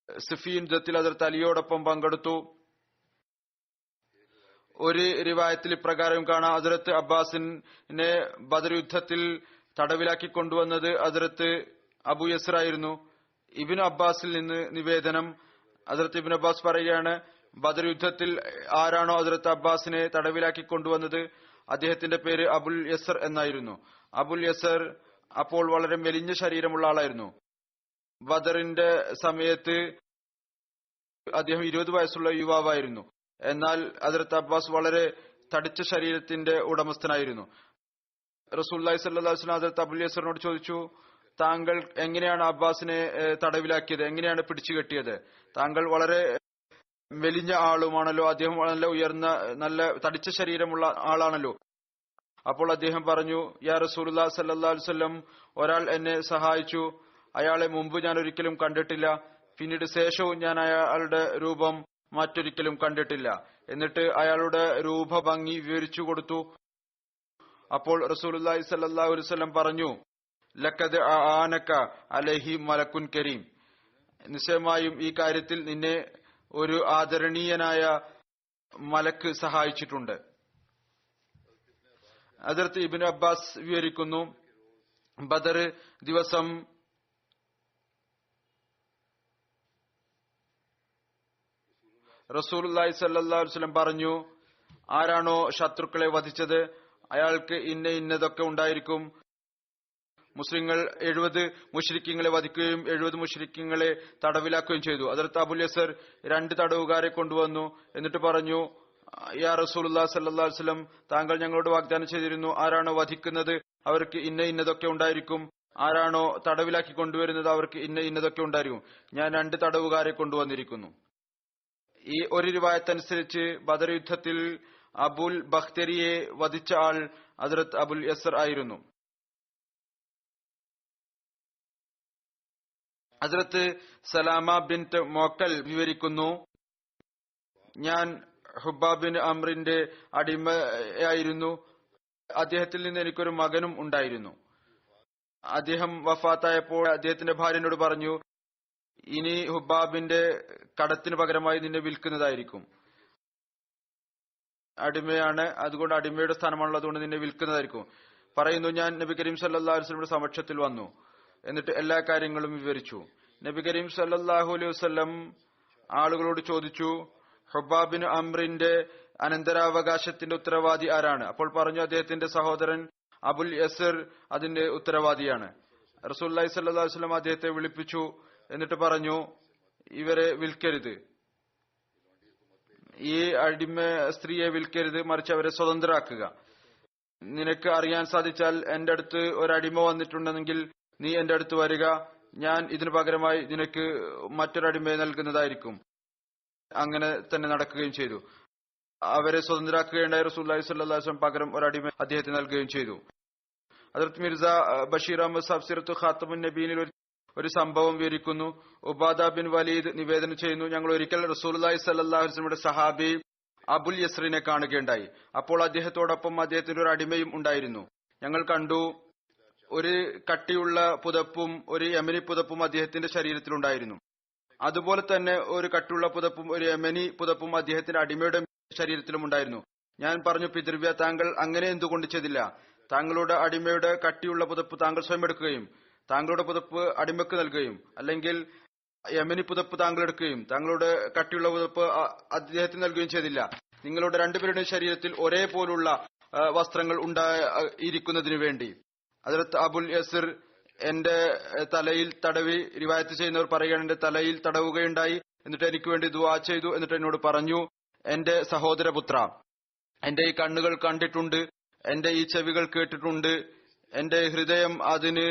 Speaker 2: സിഫീൻ യുദ്ധത്തിൽ ഹദ്റത്ത് അലിയോടൊപ്പം പങ്കെടുത്തു. ഒരു റിവായത്തിൽ ഇപ്രകാരം കാണാം, ഹദ്റത്ത് അബ്ബാസിനെ ബദർ യുദ്ധത്തിൽ തടവിലാക്കി കൊണ്ടുവന്നത് ഹദ്റത്ത് അബു യസ്ർ ആയിരുന്നു. ഇബ്നു അബ്ബാസിൽ നിന്ന് നിവേദനം, ഹദ്റത്ത് ഇബ്നു അബ്ബാസ് പറയുകയാണ്, ബദർ യുദ്ധത്തിൽ ആരാണോ ഹദ്റത്ത് അബ്ബാസിനെ തടവിലാക്കി കൊണ്ടുവന്നത് അദ്ദേഹത്തിന്റെ പേര് അബുൽ യസർ എന്നായിരുന്നു. അബുൽ യസർ അപ്പോൾ വളരെ മെലിഞ്ഞ ശരീരമുള്ള ആളായിരുന്നു. ബദറിന്റെ സമയത്ത് അദ്ദേഹം 20 വയസ്സുള്ള യുവാവായിരുന്നു. എന്നാൽ ഹദ്റത്ത് അബ്ബാസ് വളരെ തടിച്ച ശരീരത്തിന്റെ ഉടമസ്ഥനായിരുന്നു. റസൂലുള്ളാഹി സ്വല്ലല്ലാഹു അലൈഹി വസല്ലം ഹദ്റത്ത് അബുൽ യസറിനോട് ചോദിച്ചു, താങ്കൾ എങ്ങനെയാണ് അബ്ബാസിനെ തടവിലാക്കിയത്, എങ്ങനെയാണ് പിടിച്ചു കെട്ടിയത്? താങ്കൾ വളരെ മെലിഞ്ഞ ആളുമാണല്ലോ, അദ്ദേഹം നല്ല ഉയർന്ന നല്ല തടിച്ച ശരീരമുള്ള ആളാണല്ലോ. അപ്പോൾ അദ്ദേഹം പറഞ്ഞു, യാ റസൂലുള്ളാഹി സ്വല്ലല്ലാഹു അലൈഹി വസല്ലം, ഒരാൾ എന്നെ സഹായിച്ചു. അയാളെ മുമ്പ് ഞാൻ ഒരിക്കലും കണ്ടിട്ടില്ല, പിന്നീട് ശേഷവും ഞാൻ അയാളുടെ രൂപം മറ്റൊരിക്കലും കണ്ടിട്ടില്ല. എന്നിട്ട് അയാളുടെ രൂപഭംഗി വിവരിച്ചു കൊടുത്തു. അപ്പോൾ റസൂലുള്ളാഹി സ്വല്ലല്ലാഹു അലൈഹി വസല്ലം പറഞ്ഞു, ലഖദ് ആനക അലൈഹി മലക്കുൻ കരീം, നിശ്ചയമായും ഈ കാര്യത്തിൽ നിന്നെ ഒരു ആദരണീയനായ മലക്ക് സഹായിച്ചിട്ടുണ്ട്. ഹദ്റത്ത് ഇബ്നു അബ്ബാസ് വിവരിക്കുന്നു, ബദർ ദിവസം റസൂലുള്ളാഹി സ്വല്ലല്ലാഹു അലൈഹി വസല്ലം പറഞ്ഞു, ആരാണോ ശത്രുക്കളെ വധിച്ചത് അയാൾക്ക് ഇന്നതൊക്കെ ഉണ്ടായിരിക്കും. മുസ്ലിങ്ങൾ 70 മുശ്രിക്കീങ്ങളെ വധിക്കുകയും 70 മുശ്രിക്കീങ്ങളെ തടവിലാക്കുകയും ചെയ്തു. ഹദ്റത്ത് അബുൽ യസർ 2 തടവുകാരെ കൊണ്ടുവന്നു. എന്നിട്ട് പറഞ്ഞു, യാ റസൂലുള്ളാഹി സ്വല്ലല്ലാഹു അലൈഹി വസല്ലം, താങ്കൾ ഞങ്ങളോട് വാഗ്ദാനം ചെയ്തിരുന്നു, ആരാണോ വധിക്കുന്നത് അവർക്ക് ഇന്നതൊക്കെ ഉണ്ടായിരിക്കും, ആരാണോ തടവിലാക്കി കൊണ്ടുവരുന്നത് അവർക്ക് ഇന്നതൊക്കെ ഉണ്ടായിരിക്കും. ഞാൻ 2 തടവുകാരെ കൊണ്ടുവന്നിരിക്കുന്നു. ഈ ഒരു റിവായത്തനുസരിച്ച് ബദർ യുദ്ധത്തിൽ അബുൽ ബഖ്തരിയെ വധിച്ച ആൾ ഹദ്റത്ത് അബുൽ യസർ ആയിരുന്നു. ഹദ്റത്ത് സലാമ ബിൻത് മോക്കൽ വിവരിക്കുന്നു, ഞാൻ ഹുബ്ബാബ് ബിൻ അംറിന്റെ അടിമയായിരുന്നു. അദ്ദേഹത്തിൽ നിന്ന് എനിക്കൊരു മകനും ഉണ്ടായിരുന്നു. അദ്ദേഹം വഫാത്തായപ്പോൾ അദ്ദേഹത്തിന്റെ ഭാര്യനോട് പറഞ്ഞു, ഇനി ഹുബ്ബാബിന്റെ കടത്തിന് പകരമായി നിന്നെ വിൽക്കുന്നതായിരിക്കും. അടിമയാണ്, അതുകൊണ്ട് അടിമയുടെ സ്ഥാനമാണല്ലോ, അതുകൊണ്ട് നിന്നെ വിൽക്കുന്നതായിരിക്കും. പറയുന്നു, ഞാൻ നബി കരീം സല്ലല്ലാഹു അലൈഹി വസല്ലമയുടെ സമക്ഷത്തിൽ വന്നു. എന്നിട്ട് എല്ലാ കാര്യങ്ങളും വിവരിച്ചു. നബി കരീം സല്ലല്ലാഹു അലൈഹി വസല്ലം ആളുകളോട് ചോദിച്ചു, ഹുബ്ബാബ് ബിൻ അംറിന്റെ അനന്തരാവകാശത്തിന്റെ ഉത്തരവാദി ആരാണ്? അപ്പോൾ പറഞ്ഞു, അദ്ദേഹത്തിന്റെ സഹോദരൻ അബുൽ യസർ അതിന്റെ ഉത്തരവാദിയാണ്. റസൂലുള്ളാഹി സ്വല്ലല്ലാഹു അലൈഹി വസല്ലം അദ്ദേഹത്തെ വിളിപ്പിച്ചു. എന്നിട്ട് പറഞ്ഞു, ഇവരെ വിൽക്കരുത്, ഈ അടിമ സ്ത്രീയെ വിൽക്കരുത്, മറിച്ച് അവരെ സ്വതന്ത്രരാക്കുക. നിനക്ക് അറിയാൻ സാധിച്ചാൽ എന്റെ അടുത്ത് ഒരടിമ വന്നിട്ടുണ്ടെങ്കിൽ നീ എന്റെ അടുത്ത് വരിക, ഞാൻ ഇതിനു പകരമായി നിനക്ക് മറ്റൊരടിമയെ നൽകുന്നതായിരിക്കും. അങ്ങനെ തന്നെ നടക്കുകയും ചെയ്തു. അവരെ സ്വതന്ത്രരാക്കുകയുണ്ടായ റസൂലുള്ളാഹി സ്വല്ലല്ലാഹു അലൈഹി വസല്ലം പകരം ഒരടിമ അദ്ദേഹത്തിന് നൽകുകയും ചെയ്തു. ഹദ്റത്ത് മിർസ ബഷീർ അഹമ്മദ് സാഹിബ് സിറത്തു ഖാത്തമുൻ നബീനിൽ ഒരു സംഭവം വിവരിക്കുന്നു. ഉബാദ ബിൻ വലീദ് നിവേദനം ചെയ്യുന്നു, ഞങ്ങൾ ഒരിക്കൽ റസൂലുള്ളാഹി സ്വല്ലല്ലാഹു അലൈഹി വസല്ലമയുടെ സഹാബി അബുൽ യസ്രിനെ കാണുകയുണ്ടായി. അപ്പോൾ അദ്ദേഹത്തോടൊപ്പം അദ്ദേഹത്തിന്റെ ഒരു അടിമയും ഉണ്ടായിരുന്നു. ഞങ്ങൾ കണ്ടു ഒരു കട്ടിയുള്ള പുതപ്പും ഒരു യമനി പുതപ്പും അദ്ദേഹത്തിന്റെ ശരീരത്തിലുണ്ടായിരുന്നു. അതുപോലെ തന്നെ ഒരു കട്ടിയുള്ള പുതപ്പും ഒരു യമനി പുതപ്പും അദ്ദേഹത്തിന്റെ അടിമയുടെ ശരീരത്തിലും ഉണ്ടായിരുന്നു. ഞാൻ പറഞ്ഞു, പിതൃവ്യ, താങ്കൾ അങ്ങനെ എന്തുകൊണ്ട് ചെയ്തില്ല? താങ്കളുടെ അടിമയുടെ കട്ടിയുള്ള പുതപ്പ് താങ്കൾ സ്വയം എടുക്കുകയും താങ്കളുടെ പുതപ്പ് അടിമക്ക് നൽകുകയും, അല്ലെങ്കിൽ യമനി പുതപ്പ് താങ്കൾ എടുക്കുകയും താങ്കളുടെ കട്ടിയുള്ള പുതപ്പ് അദ്ദേഹത്തിന് നൽകുകയും ചെയ്തില്ല. നിങ്ങളുടെ രണ്ടുപേരുടെയും ശരീരത്തിൽ ഒരേപോലുള്ള വസ്ത്രങ്ങൾ ഉണ്ടായിരിക്കുന്നതിനു വേണ്ടി. ഹദ്റത്ത് അബുൽ യസിർ എന്റെ തലയിൽ തടവി, റിവായത്ത് ചെയ്യുന്നവർ പറയുകയാണ്, എന്റെ തലയിൽ തടവുകയുണ്ടായി. എന്നിട്ട് എനിക്ക് വേണ്ടി ദുആ ചെയ്തു. എന്നിട്ട് എന്നോട് പറഞ്ഞു, എന്റെ സഹോദരപുത്ര, എന്റെ ഈ കണ്ണുകൾ കണ്ടിട്ടുണ്ട്, എന്റെ ഈ ചെവികൾ കേട്ടിട്ടുണ്ട്, എന്റെ ഹൃദയം അതിന്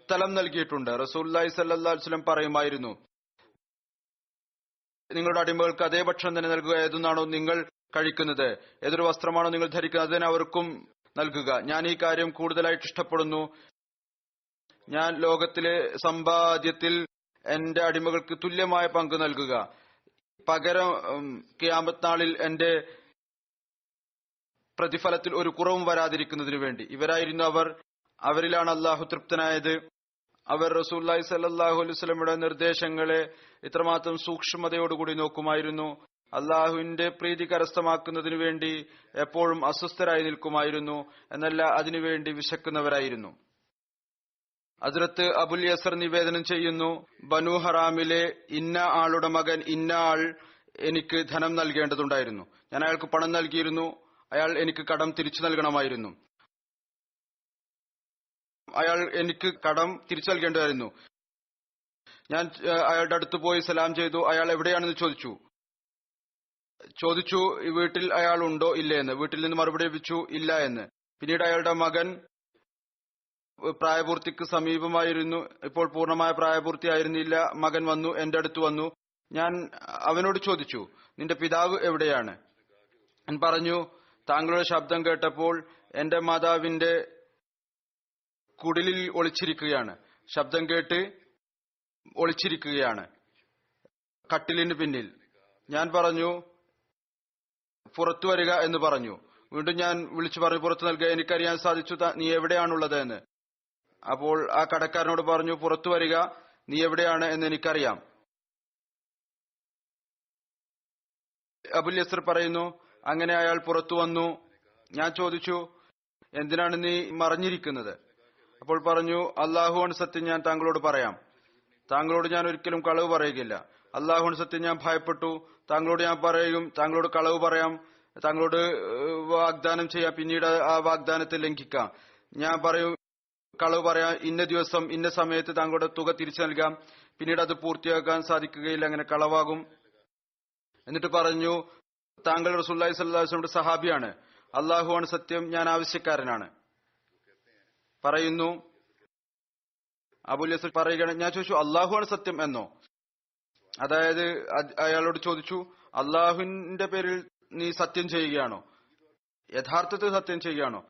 Speaker 2: സ്ഥലം നൽകിയിട്ടുണ്ട്. റസൂലുള്ളാഹി സ്വല്ലല്ലാഹു അലൈഹി വസല്ലം പറയുമായിരുന്നു, നിങ്ങളുടെ അടിമകൾക്ക് അതേ ഭക്ഷണം തന്നെ നൽകുക. ഏതൊന്നാണോ നിങ്ങൾ കഴിക്കുന്നത്, ഏതൊരു വസ്ത്രമാണോ നിങ്ങൾ ധരിക്കുന്നത്, അതിനെ അവർക്കും നൽകുക. ഞാൻ ഈ കാര്യം കൂടുതലായിട്ട് ഇഷ്ടപ്പെടുന്നു. ഞാൻ ലോകത്തിലെ സമ്പാദ്യത്തിൽ എന്റെ അടിമകൾക്ക് തുല്യമായ പങ്ക് നൽകുക. പകരം ഖിയാമത്ത് നാളിൽ എന്റെ പ്രതിഫലത്തിൽ ഒരു കുറവും വരാതിരിക്കുന്നതിനു വേണ്ടി. ഇവരായിരുന്നു അവർ. അവരിലാണ് അള്ളാഹു തൃപ്തനായത്. അവർ റസൂലുള്ളാഹി സ്വല്ലല്ലാഹു അലൈഹി വസല്ലമയുടെ നിർദ്ദേശങ്ങളെ ഇത്രമാത്രം സൂക്ഷ്മതയോടുകൂടി നോക്കുമായിരുന്നു. അള്ളാഹുവിന്റെ പ്രീതി കരസ്ഥമാക്കുന്നതിനു വേണ്ടി എപ്പോഴും അസ്വസ്ഥരായി നിൽക്കുമായിരുന്നു. എന്നല്ല, അതിനുവേണ്ടി വിശക്കുന്നവരായിരുന്നു. ഹദ്റത്ത് അബുൽ യസർ നിവേദനം ചെയ്യുന്നു, ബനു ഹറാമിലെ ഇന്ന ആളുടെ മകൻ ഇന്ന ആൾ എനിക്ക് ധനം നൽകേണ്ടതുണ്ടായിരുന്നു. ഞാൻ അയാൾക്ക് പണം നൽകിയിരുന്നു. അയാൾ എനിക്ക് കടം തിരിച്ചു നൽകണമായിരുന്നു. അയാൾ എനിക്ക് കടം തിരിച്ചു നൽകേണ്ടതായിരുന്നു. ഞാൻ അയാളുടെ അടുത്ത് പോയി സലാം ചെയ്തു. അയാൾ എവിടെയാണെന്ന് ചോദിച്ചു വീട്ടിൽ അയാൾ ഉണ്ടോ ഇല്ലേ എന്ന്. വീട്ടിൽ നിന്ന് മറുപടി ലഭിച്ചു, ഇല്ല എന്ന്. പിന്നീട് അയാളുടെ മകൻ പ്രായപൂർത്തിക്ക് സമീപമായിരുന്നു. ഇപ്പോൾ പൂർണ്ണമായ പ്രായപൂർത്തിയായിരുന്നില്ല. മകൻ വന്നു, എന്റെ അടുത്ത് വന്നു. ഞാൻ അവനോട് ചോദിച്ചു, നിന്റെ പിതാവ് എവിടെയാണ്? ഞാൻ പറഞ്ഞു, താങ്കളുടെ ശബ്ദം കേട്ടപ്പോൾ എന്റെ മാതാവിന്റെ കുടിലിൽ ഒളിച്ചിരിക്കുകയാണ്. ശബ്ദം കേട്ട് ഒളിച്ചിരിക്കുകയാണ് കട്ടിലിന് പിന്നിൽ. ഞാൻ പറഞ്ഞു, പുറത്തു വരിക എന്ന് പറഞ്ഞു. വീണ്ടും ഞാൻ വിളിച്ചു പറഞ്ഞു, പുറത്തു നൽകുക. എനിക്കറിയാൻ സാധിച്ചു നീ എവിടെയാണുള്ളത് എന്ന്. അപ്പോൾ ആ കടക്കാരനോട് പറഞ്ഞു, പുറത്തു വരിക, നീ എവിടെയാണ് എന്ന് എനിക്കറിയാം. അബുൽ യസർ പറയുന്നു, അങ്ങനെ അയാൾ പുറത്തു വന്നു. ഞാൻ ചോദിച്ചു, എന്തിനാണ് നീ മറഞ്ഞിരിക്കുന്നത്? അപ്പോൾ പറഞ്ഞു, അള്ളാഹുവാണ് സത്യം, ഞാൻ താങ്കളോട് പറയാം. താങ്കളോട് ഞാൻ ഒരിക്കലും കളവ് പറയുകയില്ല. അള്ളാഹുവാണ് സത്യം, ഞാൻ ഭയപ്പെട്ടു. താങ്കളോട് ഞാൻ പറയും, താങ്കളോട് കളവ് പറയാം, താങ്കളോട് വാഗ്ദാനം ചെയ്യാം, പിന്നീട് ആ വാഗ്ദാനത്തെ ലംഘിക്കാം. ഞാൻ പറയും, കളവ് പറയാം, ഇന്ന ദിവസം ഇന്ന സമയത്ത് താങ്കളുടെ തുക തിരിച്ചു നൽകാം, പിന്നീട് അത് പൂർത്തിയാക്കാൻ സാധിക്കുകയില്ല, അങ്ങനെ കളവാകും. എന്നിട്ട് പറഞ്ഞു, താങ്കൾ റസൂലുള്ളാഹി സ്വല്ലല്ലാഹു അലൈഹി വസല്ലമയുടെ സഹാബിയാണ്. അള്ളാഹുവാണ് സത്യം, ഞാൻ ആവശ്യക്കാരനാണ്. പറയുന്നു അബൂൽ യസർ പറയുകയാണ്, ഞാൻ ചോദിച്ചു, അള്ളാഹുവാണ് സത്യം എന്നോ? അതായത് അയാളോട് ചോദിച്ചു, അള്ളാഹുവിന്റെ പേരിൽ നീ സത്യം ചെയ്യുകയാണോ? യഥാർത്ഥത്തിൽ സത്യം ചെയ്യുകയാണോ?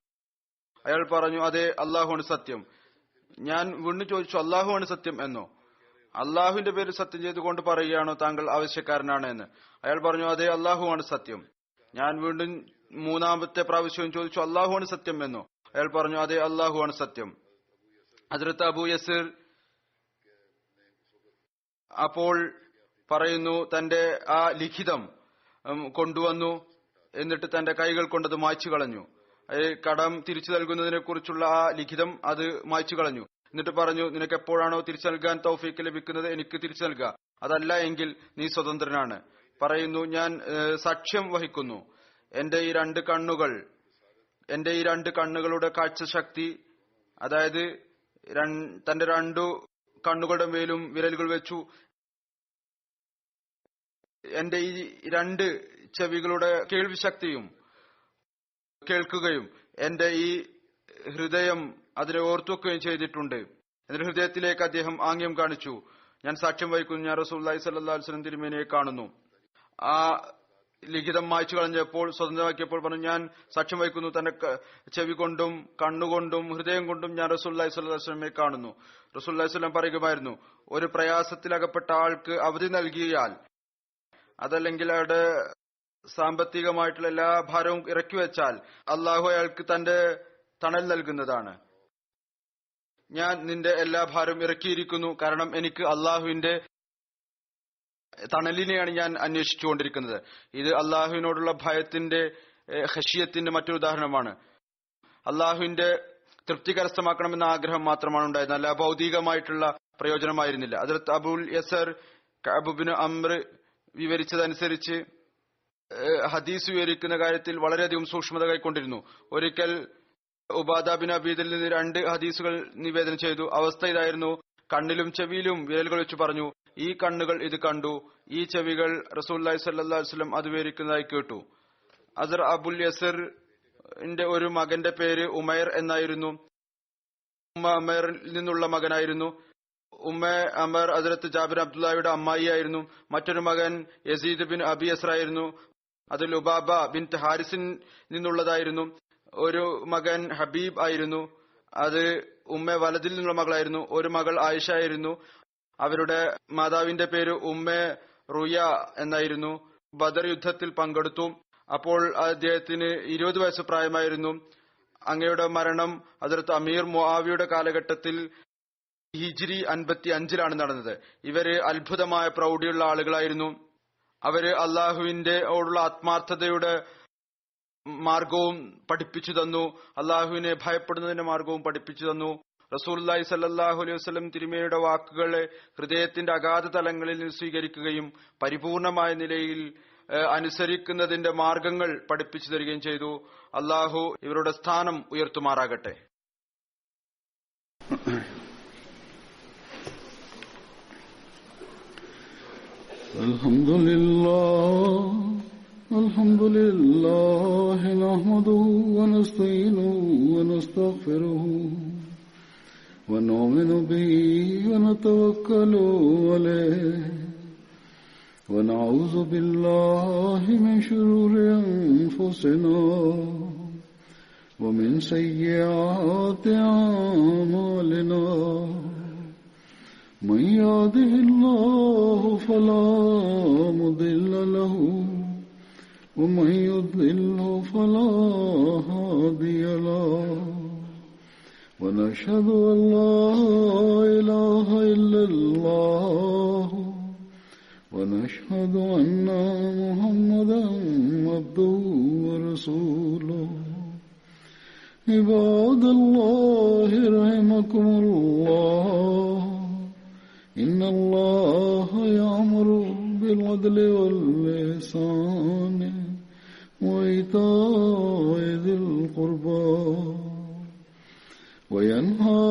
Speaker 2: അയാൾ പറഞ്ഞു, അതെ, അള്ളാഹുവാണ് സത്യം. ഞാൻ വീണ്ടും ചോദിച്ചു, അള്ളാഹുവാണ് സത്യം എന്നോ? അള്ളാഹുവിന്റെ പേരിൽ സത്യം ചെയ്തുകൊണ്ട് പറയുകയാണോ താങ്കൾ ആവശ്യക്കാരനാണ് എന്ന്? അയാൾ പറഞ്ഞു, അതെ, അള്ളാഹുവാണ് സത്യം. ഞാൻ വീണ്ടും മൂന്നാമത്തെ പ്രാവശ്യവും ചോദിച്ചു, അള്ളാഹുവാണ് സത്യം എന്നോ? അയാൾ പറഞ്ഞു, അതെ, അള്ളാഹുവാണ് സത്യം. ഹദ്റത്ത് അബൂ യസീർ അപ്പോൾ പറയുന്നു, തന്റെ ആ ലിഖിതം കൊണ്ടുവന്നു. എന്നിട്ട് തന്റെ കൈകൾ കൊണ്ടത് മായ്ച്ചു കളഞ്ഞു. കടം തിരിച്ചു നൽകുന്നതിനെ കുറിച്ചുള്ള ആ ലിഖിതം അത് മായ്ച്ചു കളഞ്ഞു. എന്നിട്ട് പറഞ്ഞു, നിനക്ക് എപ്പോഴാണോ തിരിച്ചു നൽകാൻ തൗഫീക്ക് ലഭിക്കുന്നത് എനിക്ക് തിരിച്ചു നൽകുക, അതല്ല എങ്കിൽ നീ സ്വതന്ത്രനാണ്. പറയുന്നു, ഞാൻ സാക്ഷ്യം വഹിക്കുന്നു, എന്റെ ഈ രണ്ട് കണ്ണുകളുടെ കാഴ്ച ശക്തി, അതായത് തന്റെ രണ്ടു കണ്ണുകളുടെ മേലും വിരലുകൾ വെച്ചു, എന്റെ ഈ രണ്ട് ചെവികളുടെ കേൾവി ശക്തിയും കേൾക്കുകയും എന്റെ ഈ ഹൃദയം അതിനെ ഓർത്തുവെക്കുകയും ചെയ്തിട്ടുണ്ട്. എന്നിട്ട് ഹൃദയത്തിലേക്ക് അദ്ദേഹം ആംഗ്യം കാണിച്ചു. ഞാൻ സാക്ഷ്യം വഹിക്കുന്നു, ഞാൻ റസൂലുള്ളാഹി സ്വല്ലല്ലാഹു അലൈഹി വസല്ലം തിരുമേനിയെ കാണുന്നു. ആ ലിഖിതം മായ്ച്ചു കളഞ്ഞപ്പോൾ സ്വതന്ത്രമാക്കിയപ്പോൾ പറഞ്ഞു, ഞാൻ സാക്ഷ്യം വഹിക്കുന്നു, തന്റെ ചെവി കൊണ്ടും കണ്ണുകൊണ്ടും ഹൃദയം കൊണ്ടും ഞാൻ റസൂലുള്ളാഹി സ്വല്ലല്ലാഹു അലൈഹി വസല്ലമയെ കാണുന്നു. റസൂലുള്ളാഹി സ്വല്ലല്ലാഹു അലൈഹി വസല്ലം പറയുമായിരുന്നു, ഒരു പ്രയാസത്തിലകപ്പെട്ട ആൾക്ക് അവധി നൽകിയാൽ അതല്ലെങ്കിൽ അയാളുടെ സാമ്പത്തികമായിട്ടുള്ള എല്ലാ ഭാരവും ഇറക്കി വെച്ചാൽ അള്ളാഹു അയാൾക്ക് തന്റെ തണൽ നൽകുന്നതാണ്. ഞാൻ നിന്റെ എല്ലാ ഭാരവും ഇറക്കിയിരിക്കുന്നു, കാരണം എനിക്ക് അള്ളാഹുവിന്റെ തണലിനെയാണ് ഞാൻ അന്വേഷിച്ചുകൊണ്ടിരിക്കുന്നത്. ഇത് അള്ളാഹുവിനോടുള്ള ഭയത്തിന്റെ ഖശിയത്തിന്റെ മറ്റൊരു ഉദാഹരണമാണ്. അള്ളാഹുവിന്റെ തൃപ്തി കരസ്ഥമാക്കണമെന്ന ആഗ്രഹം മാത്രമാണ് ഉണ്ടായിരുന്നത്, അല്ല ഭൗതികമായിട്ടുള്ള പ്രയോജനമായിരുന്നില്ല. ഹദ്റത്ത് അബുൽ യസർ കഅബ് ഇബ്നു അംർ വിവരിച്ചതനുസരിച്ച് ഹദീസ് വിവരിക്കുന്ന കാര്യത്തിൽ വളരെയധികം സൂക്ഷ്മത കൈക്കൊണ്ടിരുന്നു. ഒരിക്കൽ ഉബാദ ബിൻ അബീദിൽ നിന്ന് 2 ഹദീസുകൾ നിവേദനം ചെയ്തു. അവസ്ഥ ഇതായിരുന്നു: കണ്ണിലും ചെവിയിലും വിരലുകൾ വെച്ച് പറഞ്ഞു, ഈ കണ്ണുകൾ ഇത് കണ്ടു, ഈ ചെവികൾ റസൂലുള്ളാഹി സ്വല്ലല്ലാഹു അലൈഹി വസല്ലം അത് വിവരിക്കുന്നതായി കേട്ടു. അസർ അബുൽ യസറിന്റെ ഒരു മകന്റെ പേര് ഉമൈർ എന്നായിരുന്നു. ഉമ്മ അമറിൽ നിന്നുള്ള മകനായിരുന്നു. ഉമ്മ അമർ ഹദ്റത്ത് ജാബിർ അബ്ദുല്ലാഹിയുടെ അമ്മായിയായിരുന്നു. മറ്റൊരു മകൻ യസീദ് ബിൻ അബി യസ്റായിരുന്നു. അത് ലുബാബ ബിൻ ഹാരിസിൽ നിന്നുള്ളതായിരുന്നു. ഒരു മകൻ ഹബീബ് ആയിരുന്നു. അത് ഉമ്മ വലദിൽ നിന്നുള്ള മകളായിരുന്നു. ഒരു മകൾ ആയിഷ ആയിരുന്നു. അവരുടെ മാതാവിന്റെ പേര് ഉമ്മ റുയ എന്നായിരുന്നു. ബദർ യുദ്ധത്തിൽ പങ്കെടുത്തു. അപ്പോൾ അദ്ദേഹത്തിന് 20 വയസ്സ് പ്രായമായിരുന്നു. അങ്ങയുടെ മരണം ഹദ്റത്ത് അമീർ മുആവിയുടെ കാലഘട്ടത്തിൽ ഹിജ്രി 55 നടന്നത്. ഇവര് അത്ഭുതമായ പ്രൗഢിയുള്ള ആളുകളായിരുന്നു. അവര് അള്ളാഹുവിന്റെ ഓടുള്ള ആത്മാർത്ഥതയുടെ മാർഗവും പഠിപ്പിച്ചു തന്നു. അള്ളാഹുവിനെ ഭയപ്പെടുന്നതിന്റെ മാർഗവും പഠിപ്പിച്ചു തന്നു. റസൂലുള്ളാഹി സ്വല്ലല്ലാഹു അലൈഹി വസല്ലം തിരുമേനിയുടെ വാക്കുകളെ ഹൃദയത്തിന്റെ അഗാധ തലങ്ങളിൽ സ്വീകരിക്കുകയും പരിപൂർണമായ നിലയിൽ അനുസരിക്കുന്നതിന്റെ മാർഗങ്ങൾ പഠിപ്പിച്ചു തരികയും ചെയ്തു. അള്ളാഹു ഇവരുടെ സ്ഥാനം ഉയർത്തുമാറാകട്ടെ.
Speaker 1: അൽഹംദുലില്ലാഹി നഹ്മദുഹു വനസ്തഈനുഹു വനസ്തഗ്ഫിറുഹു വനുഅ്മിനു ബിഹി വനതവക്കലു അലൈഹി വനഊദു ബില്ലാഹി മിൻ ശുറൂരി അൻഫുസിനാ വമിൻ സയ്യിആതി അഅ്മാലിനാ من يهده الله فلا مضل له ومن يضلل فلا هادي له ونشهد أن لا إله إلا الله ونشهد أن محمدا عبده ورسوله عباد الله رحمكم الله إن الله يأمر بالعدل والإحسان وإيتاء ذي القربى وينهى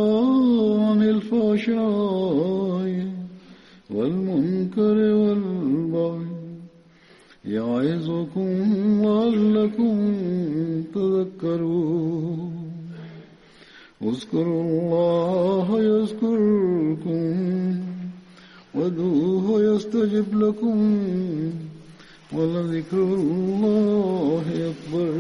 Speaker 1: عن الفحشاء والمنكر والبغي يعظكم لعلكم تذكرون اذكروا الله يذكركم وادعوه يستجب لكم ولذكر الله أكبر.